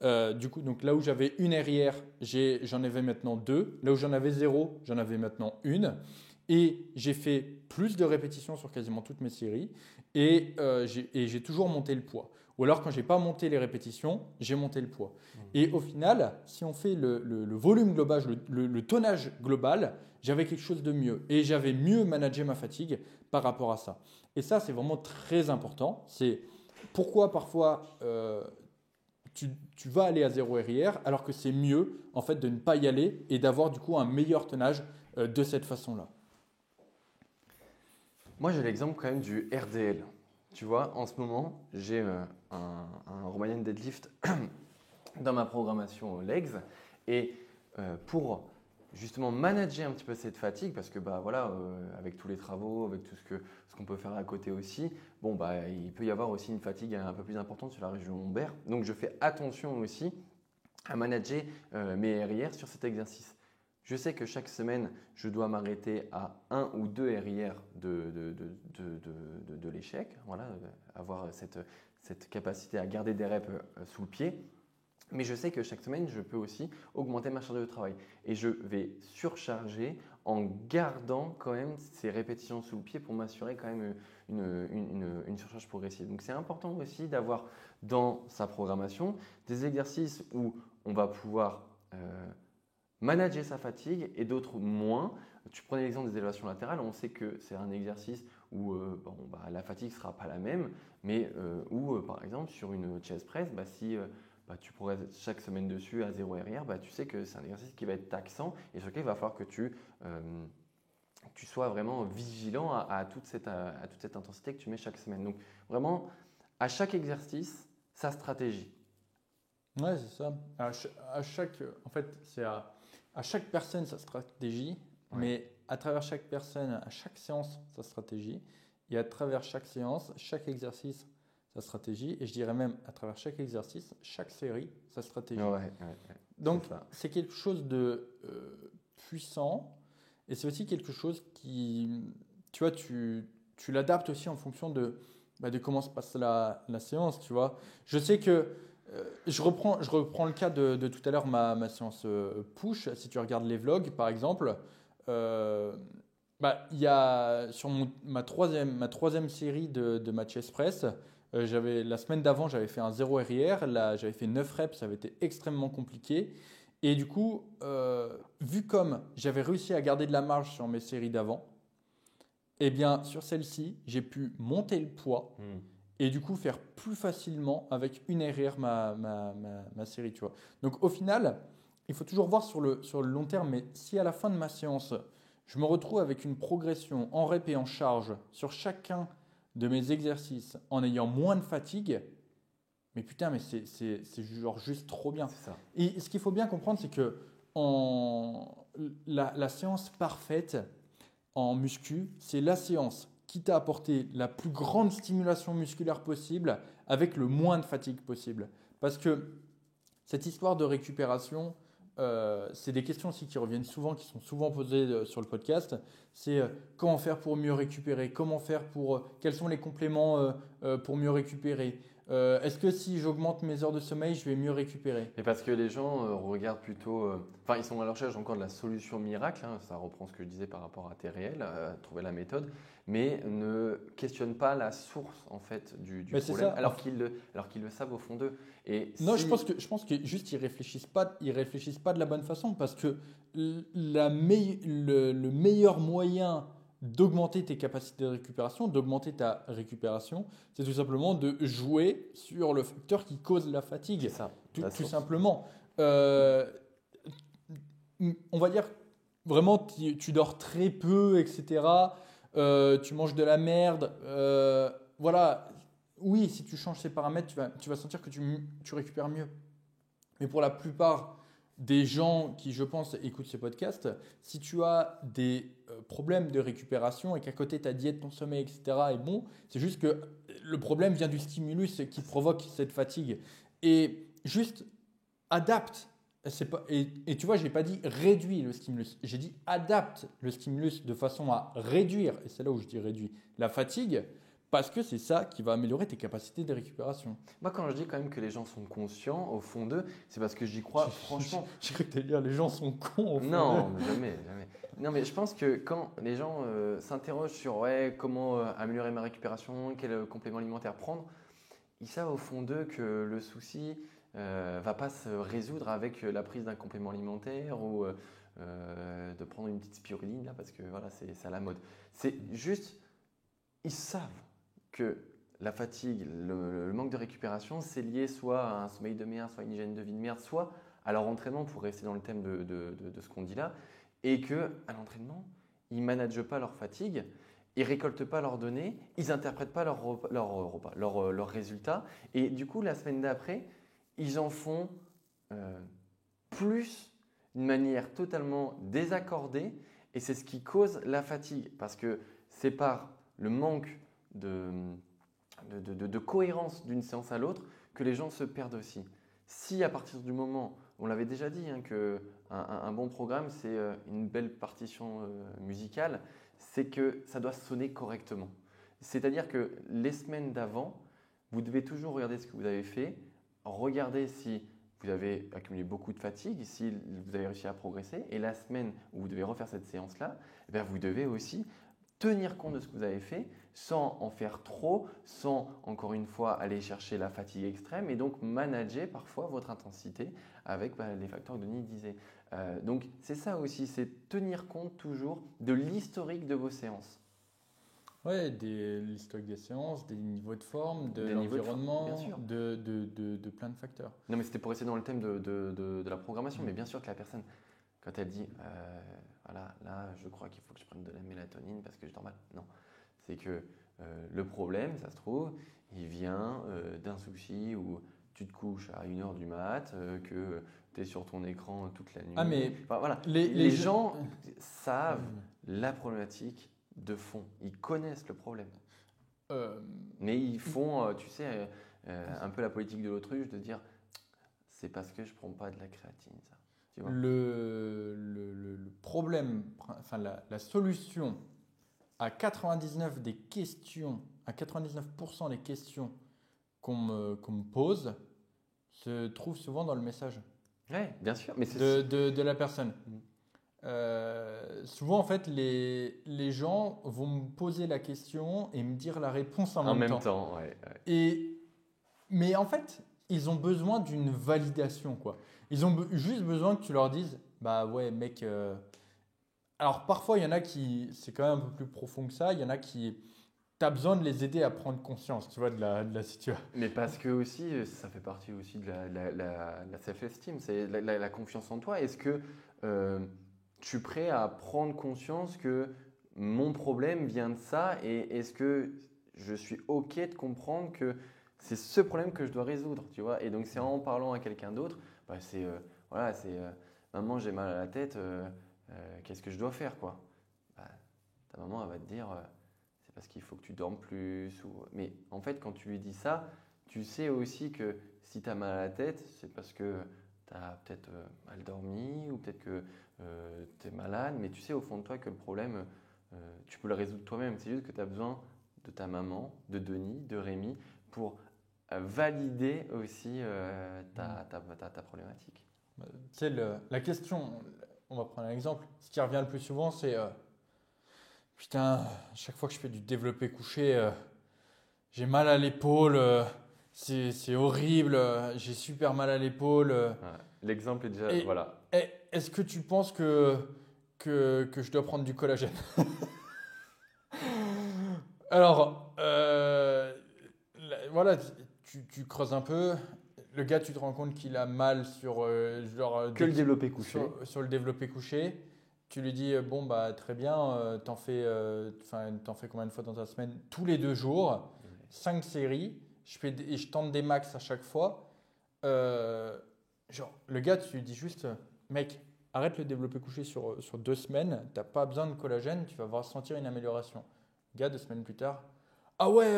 Du coup, donc là où j'avais une RIR, j'en avais maintenant 2. Là où j'en avais 0, j'en avais maintenant une. Et j'ai fait plus de répétitions sur quasiment toutes mes séries. Et j'ai toujours monté le poids. Ou alors, quand je n'ai pas monté les répétitions, j'ai monté le poids. Et au final, si on fait le volume global, le tonnage global, j'avais quelque chose de mieux. Et j'avais mieux managé ma fatigue par rapport à ça. Et ça, c'est vraiment très important. C'est pourquoi parfois tu vas aller à 0 RIR alors que c'est mieux en fait de ne pas y aller et d'avoir du coup un meilleur tonnage de cette façon-là. Moi, j'ai l'exemple quand même du RDL. Tu vois, en ce moment, j'ai un Romanian deadlift dans ma programmation legs et pour justement manager un petit peu cette fatigue, parce que bah voilà, avec tous les travaux, avec tout ce qu'on peut faire à côté aussi, bon bah il peut y avoir aussi une fatigue un peu plus importante sur la région lombaire. Donc je fais attention aussi à manager mes RIR sur cet exercice. Je sais que chaque semaine, je dois m'arrêter à 1 ou 2 RIR de l'échec, voilà, avoir cette capacité à garder des reps sous le pied. Mais je sais que chaque semaine, je peux aussi augmenter ma charge de travail. Et je vais surcharger en gardant quand même ces répétitions sous le pied pour m'assurer quand même une surcharge progressive. Donc c'est important aussi d'avoir dans sa programmation des exercices où on va pouvoir manager sa fatigue et d'autres moins. Tu prenais l'exemple des élévations latérales, on sait que c'est un exercice où la fatigue ne sera pas la même, mais où par exemple sur une chest press, si tu progresses chaque semaine dessus à 0 RIR, tu sais que c'est un exercice qui va être taxant et sur lequel il va falloir que tu sois vraiment vigilant à toute cette intensité que tu mets chaque semaine. Donc vraiment, à chaque exercice, sa stratégie. Ouais, c'est ça. En fait, c'est à chaque personne sa stratégie, Ouais. mais à travers chaque personne, à chaque séance, sa stratégie, et à travers chaque séance, chaque exercice, sa stratégie, et je dirais même à travers chaque exercice, chaque série, sa stratégie. Ouais. Donc, c'est quelque chose de puissant, et c'est aussi quelque chose qui, tu vois, tu l'adaptes aussi en fonction de comment se passe la séance, tu vois. Je sais que je reprends le cas de tout à l'heure, ma séance push. Si tu regardes les vlogs, par exemple, il y a sur ma troisième série de ma chest press, la semaine d'avant, j'avais fait un 0 RIR. Là, j'avais fait 9 reps, ça avait été extrêmement compliqué. Et du coup, vu comme j'avais réussi à garder de la marge sur mes séries d'avant, eh bien, sur celle-ci, j'ai pu monter le poids. Et du coup faire plus facilement avec une RR ma série, tu vois. Donc au final, il faut toujours voir sur le long terme, mais si à la fin de ma séance, je me retrouve avec une progression en rep et en charge sur chacun de mes exercices en ayant moins de fatigue, mais putain, mais c'est genre juste trop bien. C'est ça. Et ce qu'il faut bien comprendre, c'est que la séance parfaite en muscu, c'est la séance qui t'a apporté la plus grande stimulation musculaire possible avec le moins de fatigue possible. Parce que cette histoire de récupération, c'est des questions aussi qui reviennent souvent, qui sont souvent posées sur le podcast. C'est comment faire pour mieux récupérer, quels sont les compléments pour mieux récupérer. Est-ce que si j'augmente mes heures de sommeil, je vais mieux récupérer? Et parce que les gens regardent plutôt, ils sont à la recherche encore de la solution miracle, hein, ça reprend ce que je disais par rapport à tes réels, trouver la méthode, mais ne questionnent pas la source en fait du problème, alors qu'ils le savent au fond d'eux. Non, je pense que juste ils réfléchissent pas de la bonne façon parce que le meilleur moyen d'augmenter tes capacités de récupération, d'augmenter ta récupération, c'est tout simplement de jouer sur le facteur qui cause la fatigue. C'est ça, tout simplement. On va dire vraiment tu dors très peu, etc. Tu manges de la merde. Voilà. Oui, si tu changes ces paramètres, tu vas sentir que tu récupères mieux. Mais pour la plupart des gens qui, je pense, écoutent ces podcasts, si tu as des problèmes de récupération et qu'à côté ta diète, ton sommeil, etc. est bon, c'est juste que le problème vient du stimulus qui provoque cette fatigue. Et juste adapte. Et tu vois, je n'ai pas dit réduis le stimulus. J'ai dit adapte le stimulus de façon à réduire, et c'est là où je dis réduis, la fatigue. parce que c'est ça qui va améliorer tes capacités de récupération. Moi, quand je dis quand même que les gens sont conscients au fond d'eux, c'est parce que j'y crois franchement. J'ai cru que tu allais dire les gens sont cons au fond Non, d'eux. jamais, jamais. Non, mais je pense que quand les gens s'interrogent sur ouais, comment améliorer ma récupération, quel complément alimentaire prendre, ils savent au fond d'eux que le souci va pas se résoudre avec la prise d'un complément alimentaire ou de prendre une petite spiruline là, parce que voilà, c'est à la mode. C'est juste, ils savent que la fatigue, le manque de récupération, c'est lié soit à un sommeil de merde, soit à une hygiène de vie de merde, soit à leur entraînement, pour rester dans le thème de ce qu'on dit là, et qu'à l'entraînement, ils ne managent pas leur fatigue, ils ne récoltent pas leurs données, ils n'interprètent pas leurs résultats, et du coup, la semaine d'après, ils en font plus d'une manière totalement désaccordée, et c'est ce qui cause la fatigue, parce que c'est par le manque de cohérence d'une séance à l'autre que les gens se perdent aussi. Si à partir du moment, on l'avait déjà dit, hein, qu'un bon programme, c'est une belle partition musicale, c'est que ça doit sonner correctement. C'est-à-dire que les semaines d'avant, vous devez toujours regarder ce que vous avez fait, regarder si vous avez accumulé beaucoup de fatigue, si vous avez réussi à progresser, et la semaine où vous devez refaire cette séance-là, eh bien, vous devez aussi tenir compte de ce que vous avez fait sans en faire trop, sans encore une fois aller chercher la fatigue extrême et donc manager parfois votre intensité avec les facteurs que Denis disait. Donc c'est ça aussi, c'est tenir compte toujours de l'historique de vos séances. Ouais, l'historique des séances, des niveaux de forme, de Des niveaux de forme, l'environnement, bien sûr. de plein de facteurs. Non mais c'était pour rester dans le thème de la programmation, mais bien sûr que la personne, quand elle dit voilà, là je crois qu'il faut que je prenne de la mélatonine parce que je dors mal. Non, c'est que le problème, ça se trouve, il vient d'un souci où tu te couches à 1h du mat, que tu es sur ton écran toute la nuit. Ah, mais enfin, voilà. les Les gens savent Mmh. la problématique de fond. Ils connaissent le problème. Euh, Mais ils font, tu sais, un peu la politique de l'autruche de dire c'est parce que je prends pas de la créatine, ça. Tu vois. le problème, enfin la solution à 99 des questions, à 99% des questions qu'on me pose se trouve souvent dans le message Ouais, bien sûr. Mais c'est de la personne. Souvent, en fait, les gens vont me poser la question et me dire la réponse en même temps. Ouais, ouais. Mais en fait, ils ont besoin d'une validation, quoi. Ils ont juste besoin que tu leur dises, bah ouais, mec. Alors parfois, il y en a qui, c'est quand même un peu plus profond que ça. Il y en a qui, t'as besoin de les aider à prendre conscience, tu vois, de la situation. Mais parce que aussi, ça fait partie aussi de la self-esteem, c'est la confiance en toi. Est-ce que je suis prêt à prendre conscience que mon problème vient de ça et est-ce que je suis OK de comprendre que c'est ce problème que je dois résoudre, tu vois? Et donc, c'est en parlant à quelqu'un d'autre, bah, voilà, maman, j'ai mal à la tête, qu'est-ce que je dois faire, quoi? Bah, ta maman, elle va te dire, c'est parce qu'il faut que tu dormes plus. Mais en fait, quand tu lui dis ça, tu sais aussi que si tu as mal à la tête, c'est parce que tu as peut-être mal dormi ou peut-être que tu es malade, mais tu sais au fond de toi que le problème, tu peux le résoudre toi-même. C'est juste que tu as besoin de ta maman, de Denis, de Rémi pour valider aussi ta problématique. Tu sais, la question, on va prendre un exemple. Ce qui revient le plus souvent, c'est putain, chaque fois que je fais du développé couché, j'ai mal à l'épaule, c'est horrible, j'ai super mal à l'épaule. Ouais, l'exemple est déjà. Voilà. Est-ce que tu penses que je dois prendre du collagène? Alors, voilà, tu creuses un peu. Le gars, tu te rends compte qu'il a mal sur Que le développé couché. sur le développé couché. Tu lui dis bon bah très bien, t'en fais combien de fois dans ta semaine? Tous les 2 jours, 5 séries. Je tente des max à chaque fois. Genre le gars, tu lui dis juste mec, arrête le développé couché sur 2 semaines. T'as pas besoin de collagène, tu vas voir sentir une amélioration. Le gars, 2 semaines plus tard, ah ouais,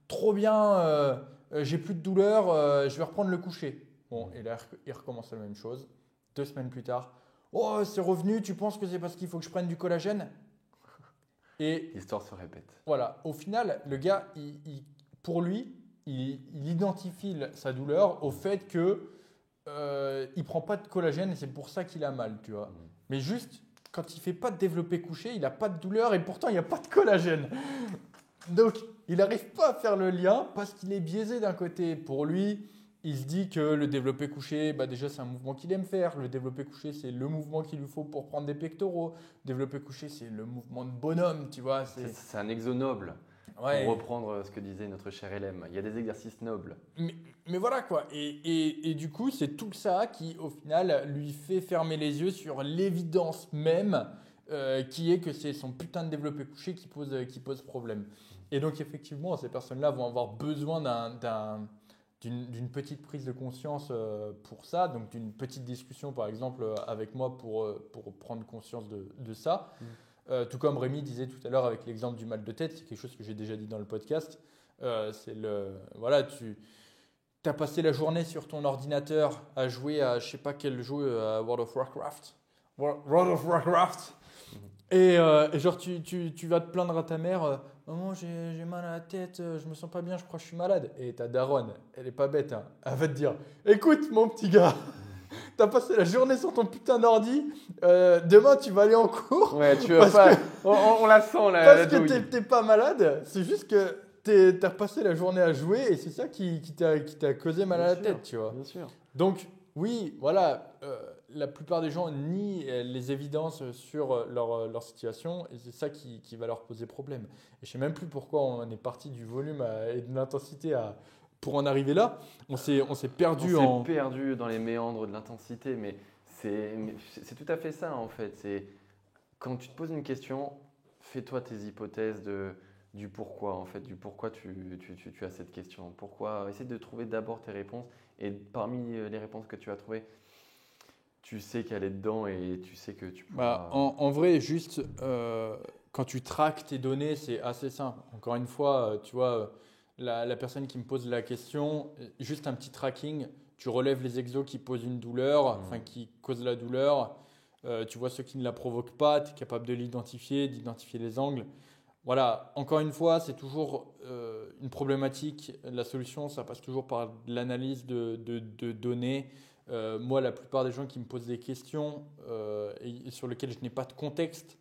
trop bien, j'ai plus de douleur, je vais reprendre le coucher. Bon, et là, il recommence la même chose. 2 semaines plus tard, oh, c'est revenu, tu penses que c'est parce qu'il faut que je prenne du collagène? Et l'histoire se répète. voilà, au final, le gars, pour lui, il identifie sa douleur au fait que il prend pas de collagène et c'est pour ça qu'il a mal, tu vois. Mais juste, quand il fait pas de développé couché, il a pas de douleur et pourtant il n'y a pas de collagène. Donc, il n'arrive pas à faire le lien parce qu'il est biaisé d'un côté. Pour lui, il se dit que le développé couché, bah déjà c'est un mouvement qu'il aime faire. Le développé couché, c'est le mouvement qu'il lui faut pour prendre des pectoraux. Le développé couché, c'est le mouvement de bonhomme, tu vois. C'est un exo noble. Ouais. Pour reprendre ce que disait notre cher LM, il y a des exercices nobles. Mais voilà quoi. Et du coup, c'est tout ça qui, au final, lui fait fermer les yeux sur l'évidence même qui est que c'est son putain de développé couché qui pose problème. Et donc, effectivement, ces personnes-là vont avoir besoin d'une petite prise de conscience pour ça. Donc, d'une petite discussion, par exemple, avec moi pour prendre conscience de ça. Tout comme Rémi disait tout à l'heure avec l'exemple du mal de tête, c'est quelque chose que j'ai déjà dit dans le podcast. Voilà, tu as passé la journée sur ton ordinateur à jouer à je sais pas quel jeu, à World of Warcraft. World of Warcraft. Et genre tu vas te plaindre à ta mère, maman j'ai mal à la tête, je me sens pas bien, je crois que je suis malade. Et ta daronne, elle est pas bête, hein. Elle va te dire, écoute mon petit gars. T'as passé la journée sur ton putain d'ordi. Demain, tu vas aller en cours. Ouais, tu vas pas. On la sent là. Parce que t'es pas malade. C'est juste que t'as passé la journée à jouer et c'est ça qui t'a causé mal à la tête, tu vois. Bien sûr. Donc, oui, voilà. La plupart des gens nient les évidences sur leur situation et c'est ça qui va leur poser problème. Et je sais même plus pourquoi on est parti du volume et de l'intensité pour en arriver là. On s'est perdu on s'est perdu dans les méandres de l'intensité, mais c'est tout à fait ça en fait. C'est quand tu te poses une question, fais-toi tes hypothèses du pourquoi en fait, du pourquoi tu as cette question. Pourquoi essaie de trouver d'abord tes réponses et parmi les réponses que tu as trouvées, tu sais qu'elle est dedans et tu sais que tu pourras… en vrai, juste quand tu traques tes données, c'est assez simple. Encore une fois, tu vois… La personne qui me pose la question, juste un petit tracking, tu relèves les exos qui posent une douleur, enfin qui causent la douleur, tu vois ceux qui ne la provoquent pas, tu es capable de l'identifier, d'identifier les angles. Voilà, encore une fois, c'est toujours une problématique. La solution, ça passe toujours par l'analyse de données. Moi, la plupart des gens qui me posent des questions et sur lesquelles je n'ai pas de contexte,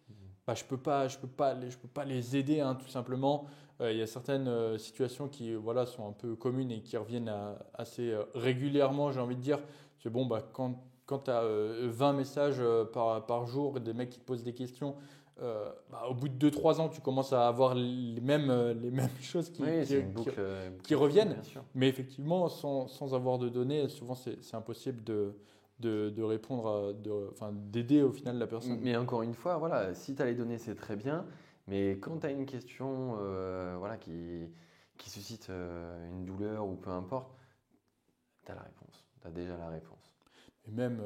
bah, je peux pas les aider, hein, tout simplement. Il y a certaines situations qui sont un peu communes et qui reviennent assez régulièrement, j'ai envie de dire. C'est bon, bah, quand tu as 20 messages par jour, des mecs qui te posent des questions, au bout de 2-3 ans, tu commences à avoir les mêmes choses qui reviennent. Mais effectivement, sans avoir de données, souvent c'est impossible de répondre, d'aider au final la personne. Mais encore une fois, voilà, si tu as les données, c'est très bien. Mais quand tu as une question qui suscite une douleur ou peu importe, tu as la réponse. Tu as déjà la réponse. Et même,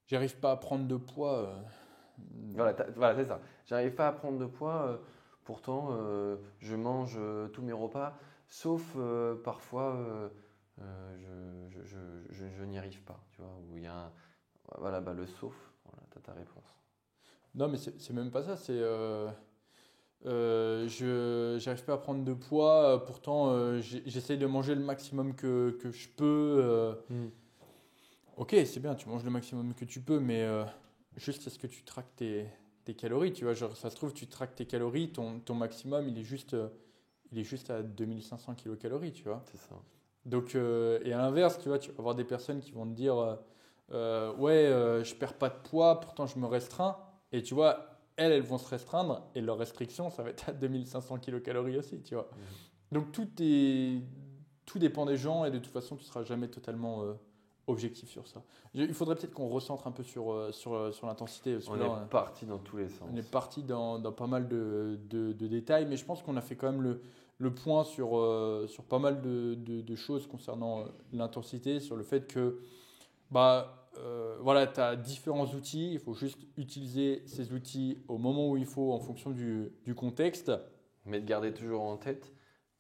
j'arrive pas à prendre de poids. Voilà, c'est ça. J'arrive pas à prendre de poids. Pourtant, je mange tous mes repas, sauf parfois, je n'y arrive pas. Tu vois, où il y a le sauf. Voilà, tu as ta réponse. Non, mais c'est même pas ça. C'est j'arrive pas à prendre de poids. Pourtant, j'essaye de manger le maximum que je peux. Ok, c'est bien, tu manges le maximum que tu peux, mais juste est-ce que tu traques tes calories, tu vois, genre, ça se trouve, tu traques tes calories, ton maximum, il est juste à 2500 kilocalories, tu vois. C'est ça. Donc, et à l'inverse, tu vois, tu vas avoir des personnes qui vont te dire je perds pas de poids, pourtant je me restreins. Et tu vois, elles vont se restreindre et leur restriction, ça va être à 2500 kilocalories aussi, tu vois. Donc, tout dépend des gens et de toute façon, tu ne seras jamais totalement objectif sur ça. Il faudrait peut-être qu'on recentre un peu sur l'intensité. On est parti dans tous les sens. On est parti dans pas mal de détails, mais je pense qu'on a fait quand même le point sur pas mal de choses concernant l'intensité, sur le fait que tu as différents outils, il faut juste utiliser ces outils au moment où il faut en fonction du contexte. Mais de garder toujours en tête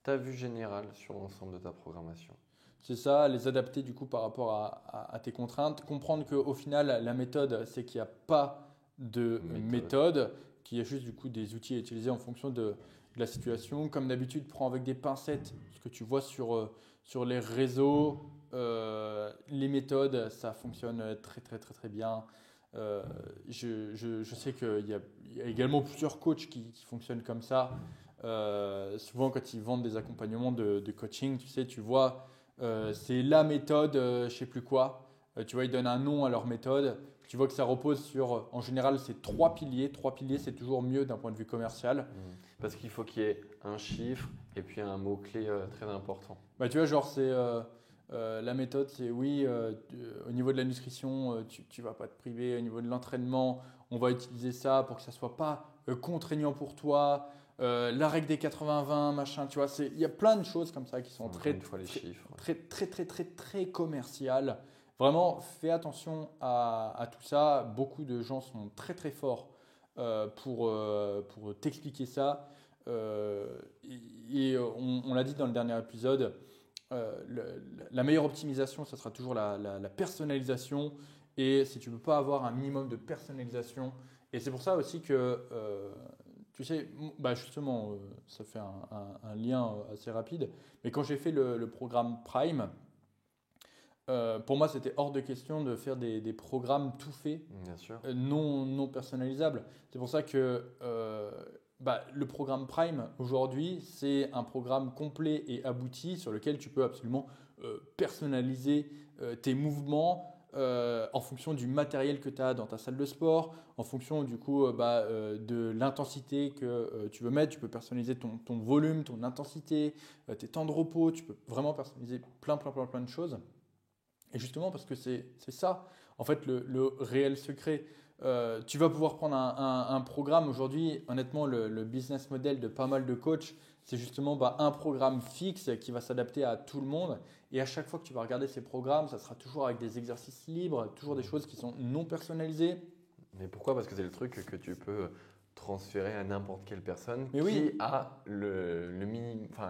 ta vue générale sur l'ensemble de ta programmation. C'est ça, les adapter du coup par rapport à tes contraintes, comprendre qu'au final la méthode c'est qu'il n'y a pas de méthode, qu'il y a juste du coup des outils à utiliser en fonction de la situation. Comme d'habitude, prends avec des pincettes ce que tu vois sur les réseaux. Les méthodes, ça fonctionne très très très très bien. Je sais qu'il y a également plusieurs coachs qui fonctionnent comme ça. Souvent, quand ils vendent des accompagnements de coaching, tu sais, tu vois, c'est la méthode, je ne sais plus quoi. Tu vois, ils donnent un nom à leur méthode. Tu vois que ça repose sur, en général, c'est 3 piliers. 3 piliers, c'est toujours mieux d'un point de vue commercial. Parce qu'il faut qu'il y ait un chiffre et puis un mot-clé très important. Bah, tu vois, genre, c'est la méthode, c'est oui, au niveau de la nutrition, tu ne vas pas te priver. Au niveau de l'entraînement, on va utiliser ça pour que ça ne soit pas contraignant pour toi. La règle des 80-20, machin, tu vois, il y a plein de choses comme ça qui sont très commerciales. Vraiment, fais attention à tout ça. Beaucoup de gens sont très très forts pour t'expliquer ça. On l'a dit dans le dernier épisode, la meilleure optimisation, ça sera toujours la personnalisation. Et si tu ne peux pas avoir un minimum de personnalisation, et c'est pour ça aussi que, tu sais, bah justement, ça fait un lien assez rapide, mais quand j'ai fait le programme Prime, pour moi, c'était hors de question de faire des programmes tout faits, Bien sûr. non personnalisables. C'est pour ça que le programme Prime, aujourd'hui, c'est un programme complet et abouti sur lequel tu peux absolument personnaliser tes mouvements en fonction du matériel que tu as dans ta salle de sport, en fonction du coup de l'intensité que tu veux mettre. Tu peux personnaliser ton volume, ton intensité, tes temps de repos. Tu peux vraiment personnaliser plein de choses. Et justement, parce que c'est ça, en fait, le réel secret. Tu vas pouvoir prendre un programme aujourd'hui. Honnêtement, le business model de pas mal de coachs, c'est justement un programme fixe qui va s'adapter à tout le monde. Et à chaque fois que tu vas regarder ces programmes, ça sera toujours avec des exercices libres, toujours des choses qui sont non personnalisées. Mais pourquoi? Parce que c'est le truc que tu peux transférer à n'importe quelle personne a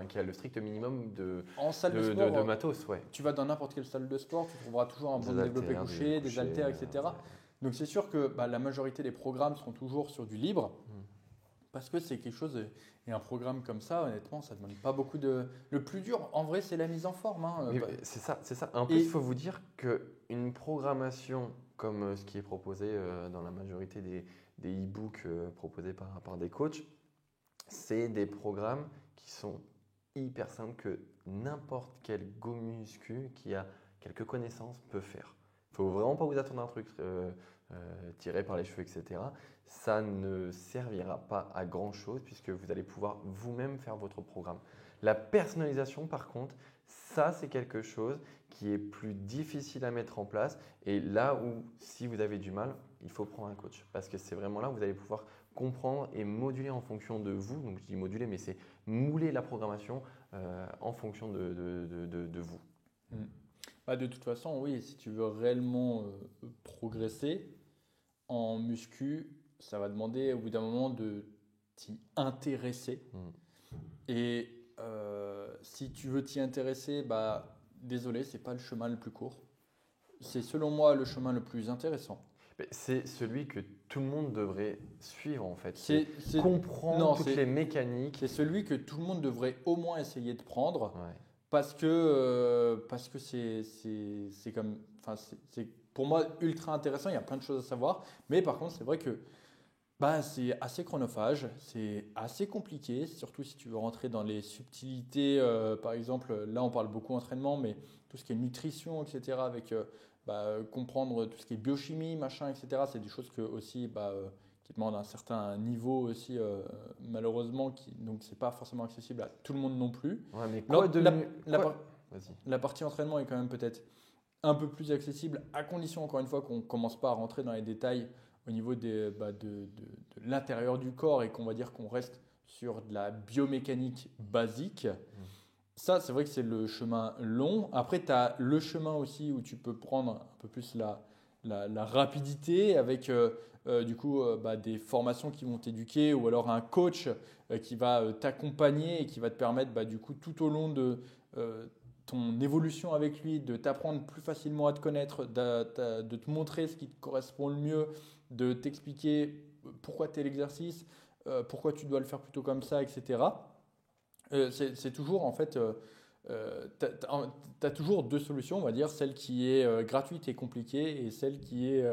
qui a le strict minimum En salle de sport, de matos. Ouais. Tu vas dans n'importe quelle salle de sport, tu trouveras toujours un bon développé couché, des haltères, etc. Donc c'est sûr que la majorité des programmes seront toujours sur du libre. Parce que c'est quelque chose, et un programme comme ça, honnêtement, ça ne demande pas beaucoup de… Le plus dur, en vrai, c'est la mise en forme. C'est ça. En plus, il faut vous dire qu'une programmation comme ce qui est proposé dans la majorité des e-books proposés par des coachs, c'est des programmes qui sont hyper simples que n'importe quel go muscu qui a quelques connaissances peut faire. Il ne faut vraiment pas vous attendre à un truc tiré par les cheveux, etc. Ça ne servira pas à grand chose puisque vous allez pouvoir vous-même faire votre programme. La personnalisation, par contre, ça c'est quelque chose qui est plus difficile à mettre en place. Et là où, si vous avez du mal, il faut prendre un coach parce que c'est vraiment là où vous allez pouvoir comprendre et moduler en fonction de vous. Donc je dis moduler, mais c'est mouler la programmation en fonction de vous. De toute façon, oui, si tu veux réellement progresser en muscu, ça va demander au bout d'un moment de t'y intéresser. Et si tu veux t'y intéresser, désolé, c'est pas le chemin le plus court. C'est selon moi le chemin le plus intéressant. C'est celui que tout le monde devrait suivre en fait. C'est comprendre toutes les mécaniques. C'est celui que tout le monde devrait au moins essayer de prendre. Ouais. Parce que c'est comme, c'est pour moi ultra intéressant. Il y a plein de choses à savoir. Mais par contre, c'est vrai que c'est assez chronophage, c'est assez compliqué, surtout si tu veux rentrer dans les subtilités. Par exemple, là on parle beaucoup entraînement, mais tout ce qui est nutrition, etc. Avec comprendre tout ce qui est biochimie, machin, etc. C'est des choses que aussi qui demandent un certain niveau aussi, malheureusement, donc c'est pas forcément accessible à tout le monde non plus. Ouais, mais la partie entraînement est quand même peut-être un peu plus accessible, à condition encore une fois qu'on commence pas à rentrer dans les détails au niveau de l'intérieur du corps et qu'on va dire qu'on reste sur de la biomécanique basique. Ça, c'est vrai que c'est le chemin long. Après, tu as le chemin aussi où tu peux prendre un peu plus la rapidité avec des formations qui vont t'éduquer ou alors un coach qui va t'accompagner et qui va te permettre du coup tout au long de ton évolution avec lui, de t'apprendre plus facilement à te connaître, de te montrer ce qui te correspond le mieux, de t'expliquer pourquoi tel exercice, pourquoi tu dois le faire plutôt comme ça, etc. C'est toujours en fait, tu as toujours deux solutions, on va dire, celle qui est gratuite et compliquée et celle qui est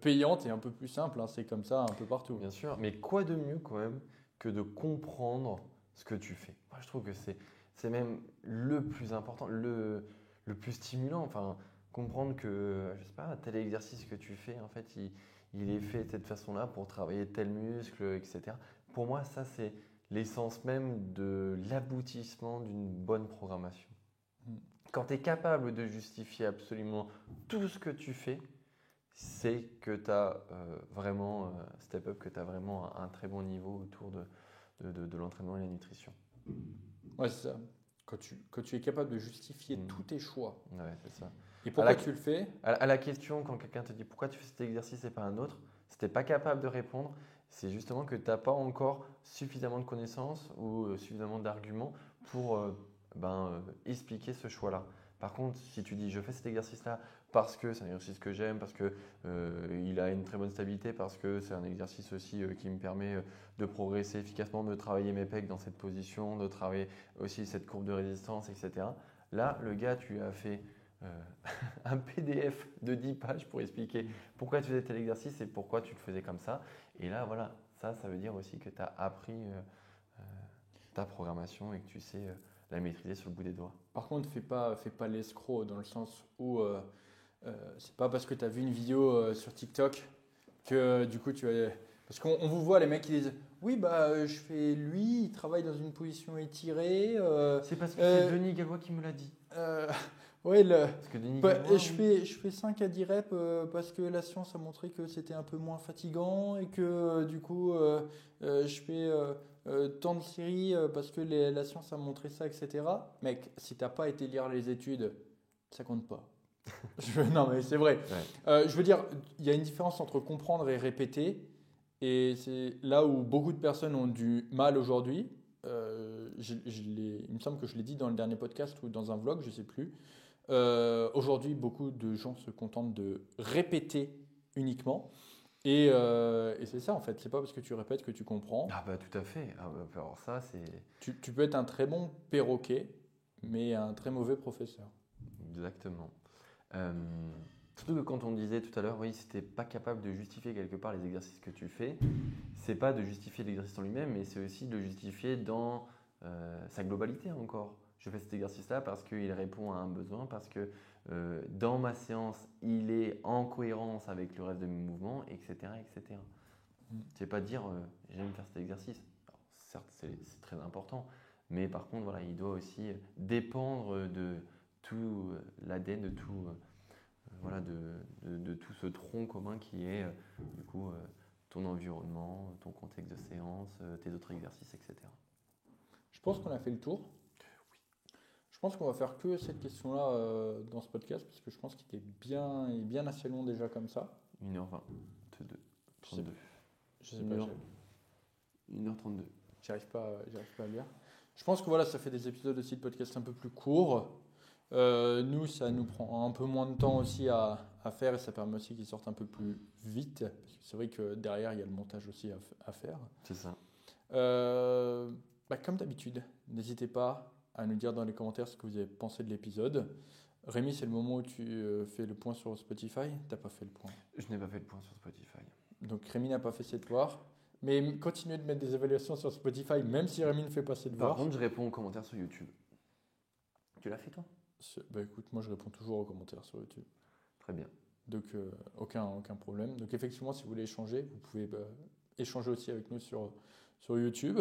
payante et un peu plus simple, hein. C'est comme ça un peu partout. Bien sûr, mais quoi de mieux quand même que de comprendre ce que tu fais? Moi, je trouve que c'est même le plus important, le plus stimulant. Enfin, comprendre que, je sais pas, tel exercice que tu fais, en fait, il est fait de cette façon-là pour travailler tel muscle, etc. Pour moi, ça, c'est l'essence même de l'aboutissement d'une bonne programmation. Mm. Quand tu es capable de justifier absolument tout ce que tu fais, c'est que tu as vraiment step up, que tu as vraiment un très bon niveau autour de l'entraînement et la nutrition. Ouais, c'est ça. Quand tu es capable de justifier tous tes choix. Ouais, c'est ça. Et pourquoi tu le fais? À la question, quand quelqu'un te dit pourquoi tu fais cet exercice et pas un autre, si tu n'es pas capable de répondre, c'est justement que tu n'as pas encore suffisamment de connaissances ou suffisamment d'arguments pour expliquer ce choix-là. Par contre, si tu dis je fais cet exercice-là parce que c'est un exercice que j'aime, parce qu'il a une très bonne stabilité, parce que c'est un exercice aussi qui me permet de progresser efficacement, de travailler mes pecs dans cette position, de travailler aussi cette courbe de résistance, etc. Là, le gars, tu lui as fait un PDF de 10 pages pour expliquer pourquoi tu faisais tel exercice et pourquoi tu le faisais comme ça. Et là, voilà, ça veut dire aussi que tu as appris ta programmation et que tu sais la maîtriser sur le bout des doigts. Par contre, fais pas l'escroc dans le sens où c'est pas parce que tu as vu une vidéo sur TikTok que du coup tu vas. Parce qu'on vous voit, les mecs qui disent oui, bah je fais lui, il travaille dans une position étirée. C'est parce que c'est Denis Gallois qui me l'a dit. Ouais, parce que Denis Gallois, je fais 5 à 10 reps parce que la science a montré que c'était un peu moins fatigant et que du coup je fais tant de séries parce que la science a montré ça, etc. Mec, si t'as pas été lire les études, ça compte pas. Non, mais c'est vrai. Ouais. Je veux dire, il y a une différence entre comprendre et répéter. Et c'est là où beaucoup de personnes ont du mal aujourd'hui. Il me semble que je l'ai dit dans le dernier podcast ou dans un vlog, je ne sais plus. Aujourd'hui, beaucoup de gens se contentent de répéter uniquement. Et c'est ça en fait, c'est pas parce que tu répètes que tu comprends. Ah bah tout à fait. Alors ça, c'est… Tu peux être un très bon perroquet, mais un très mauvais professeur. Exactement. Surtout que quand on disait tout à l'heure, oui, si tu n'es pas capable de justifier quelque part les exercices que tu fais, c'est pas de justifier l'exercice en lui-même, mais c'est aussi de le justifier dans sa globalité encore. Je fais cet exercice-là parce qu'il répond à un besoin, parce que dans ma séance, il est en cohérence avec le reste de mes mouvements, etc. etc. C'est pas dire j'aime faire cet exercice. Alors, certes, c'est très important, mais par contre, voilà, il doit aussi dépendre de tout l'ADN, de tout, de tout ce tronc commun qui est du coup ton environnement, ton contexte de séance, tes autres exercices, etc. Je pense qu'on a fait le tour. Je pense qu'on va faire que cette question-là dans ce podcast parce que je pense qu'il est bien assez long déjà comme ça. 1h20, 32. Je sais pas. 1h32. J'arrive pas à lire. Je pense que voilà, ça fait des épisodes aussi de podcast un peu plus courts. Nous, ça nous prend un peu moins de temps aussi à faire et ça permet aussi qu'ils sortent un peu plus vite. Parce que c'est vrai que derrière, il y a le montage aussi à faire. C'est ça. Comme d'habitude, n'hésitez pas à nous dire dans les commentaires ce que vous avez pensé de l'épisode. Rémi, c'est le moment où tu fais le point sur Spotify. Tu n'as pas fait le point. Je n'ai pas fait le point sur Spotify. Donc Rémi n'a pas fait ses devoirs. Mais continuez de mettre des évaluations sur Spotify, même si Rémi ne fait pas ses devoirs. Par contre, je réponds aux commentaires sur YouTube. Tu l'as fait toi ? Écoute, moi je réponds toujours aux commentaires sur YouTube. Très bien. Donc aucun problème. Donc effectivement, si vous voulez échanger, vous pouvez échanger aussi avec nous sur YouTube.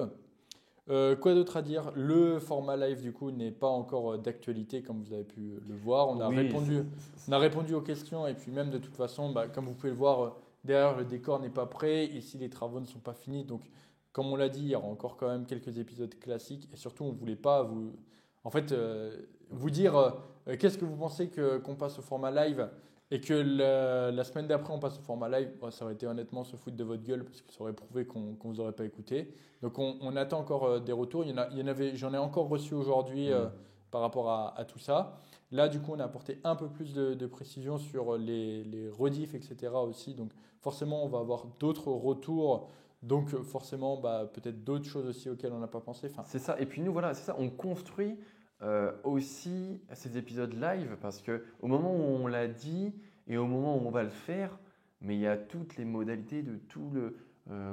Quoi d'autre à dire ? Le format live du coup n'est pas encore d'actualité comme vous avez pu le voir. On a répondu aux questions et puis même de toute façon, comme vous pouvez le voir, derrière le décor n'est pas prêt. Ici les travaux ne sont pas finis. Donc comme on l'a dit, il y aura encore quand même quelques épisodes classiques et surtout on ne voulait pas vous dire qu'est-ce que vous pensez qu'on passe au format live et que la semaine d'après on passe au format live, ça aurait été honnêtement se foutre de votre gueule parce que ça aurait prouvé qu'on ne vous aurait pas écouté. Donc on attend encore des retours. J'en ai encore reçu aujourd'hui par rapport à tout ça. Là, du coup, on a apporté un peu plus de précision sur les rediffs, etc. aussi. Donc, forcément, on va avoir d'autres retours. Donc, forcément, peut-être d'autres choses aussi auxquelles on n'a pas pensé. Enfin, C'est ça. Et puis nous, voilà, c'est ça. On construit aussi ces épisodes live parce que au moment où on l'a dit et au moment où on va le faire, mais il y a toutes les modalités de tout le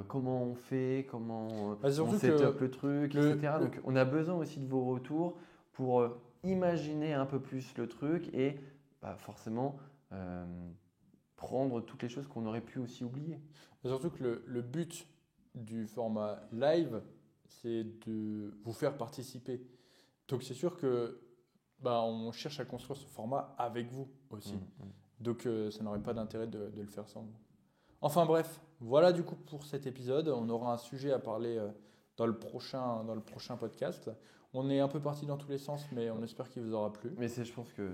comment on fait, comment on surtout set que up le truc, etc. Donc on a besoin aussi de vos retours pour imaginer un peu plus le truc et forcément prendre toutes les choses qu'on aurait pu aussi oublier. surtout que le but du format live, c'est de vous faire participer. Donc, c'est sûr que on cherche à construire ce format avec vous aussi. Donc, ça n'aurait pas d'intérêt de le faire sans vous. Enfin bref, voilà du coup pour cet épisode. On aura un sujet à parler dans le prochain podcast. On est un peu parti dans tous les sens, mais on espère qu'il vous aura plu. Mais je pense que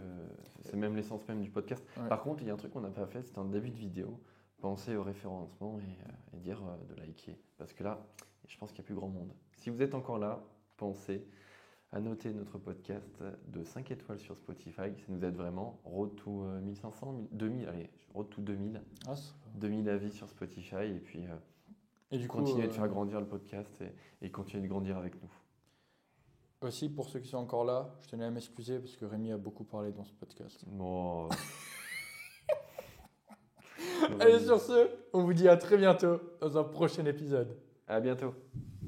c'est même l'essence même du podcast. Ouais. Par contre, il y a un truc qu'on n'a pas fait, c'était en début de vidéo. Pensez au référencement et dire de liker. Parce que là, je pense qu'il n'y a plus grand monde. Si vous êtes encore là, pensez à noter notre podcast de 5 étoiles sur Spotify. Ça nous aide vraiment. Road to 1500, 2000, allez, Road to 2000. 2000 avis sur Spotify. Et puis, du coup, continuez de faire grandir le podcast et continuez de grandir avec nous. Aussi, pour ceux qui sont encore là, je tenais à m'excuser parce que Rémi a beaucoup parlé dans ce podcast. Bon. Allez, sur ce, on vous dit à très bientôt dans un prochain épisode. À bientôt.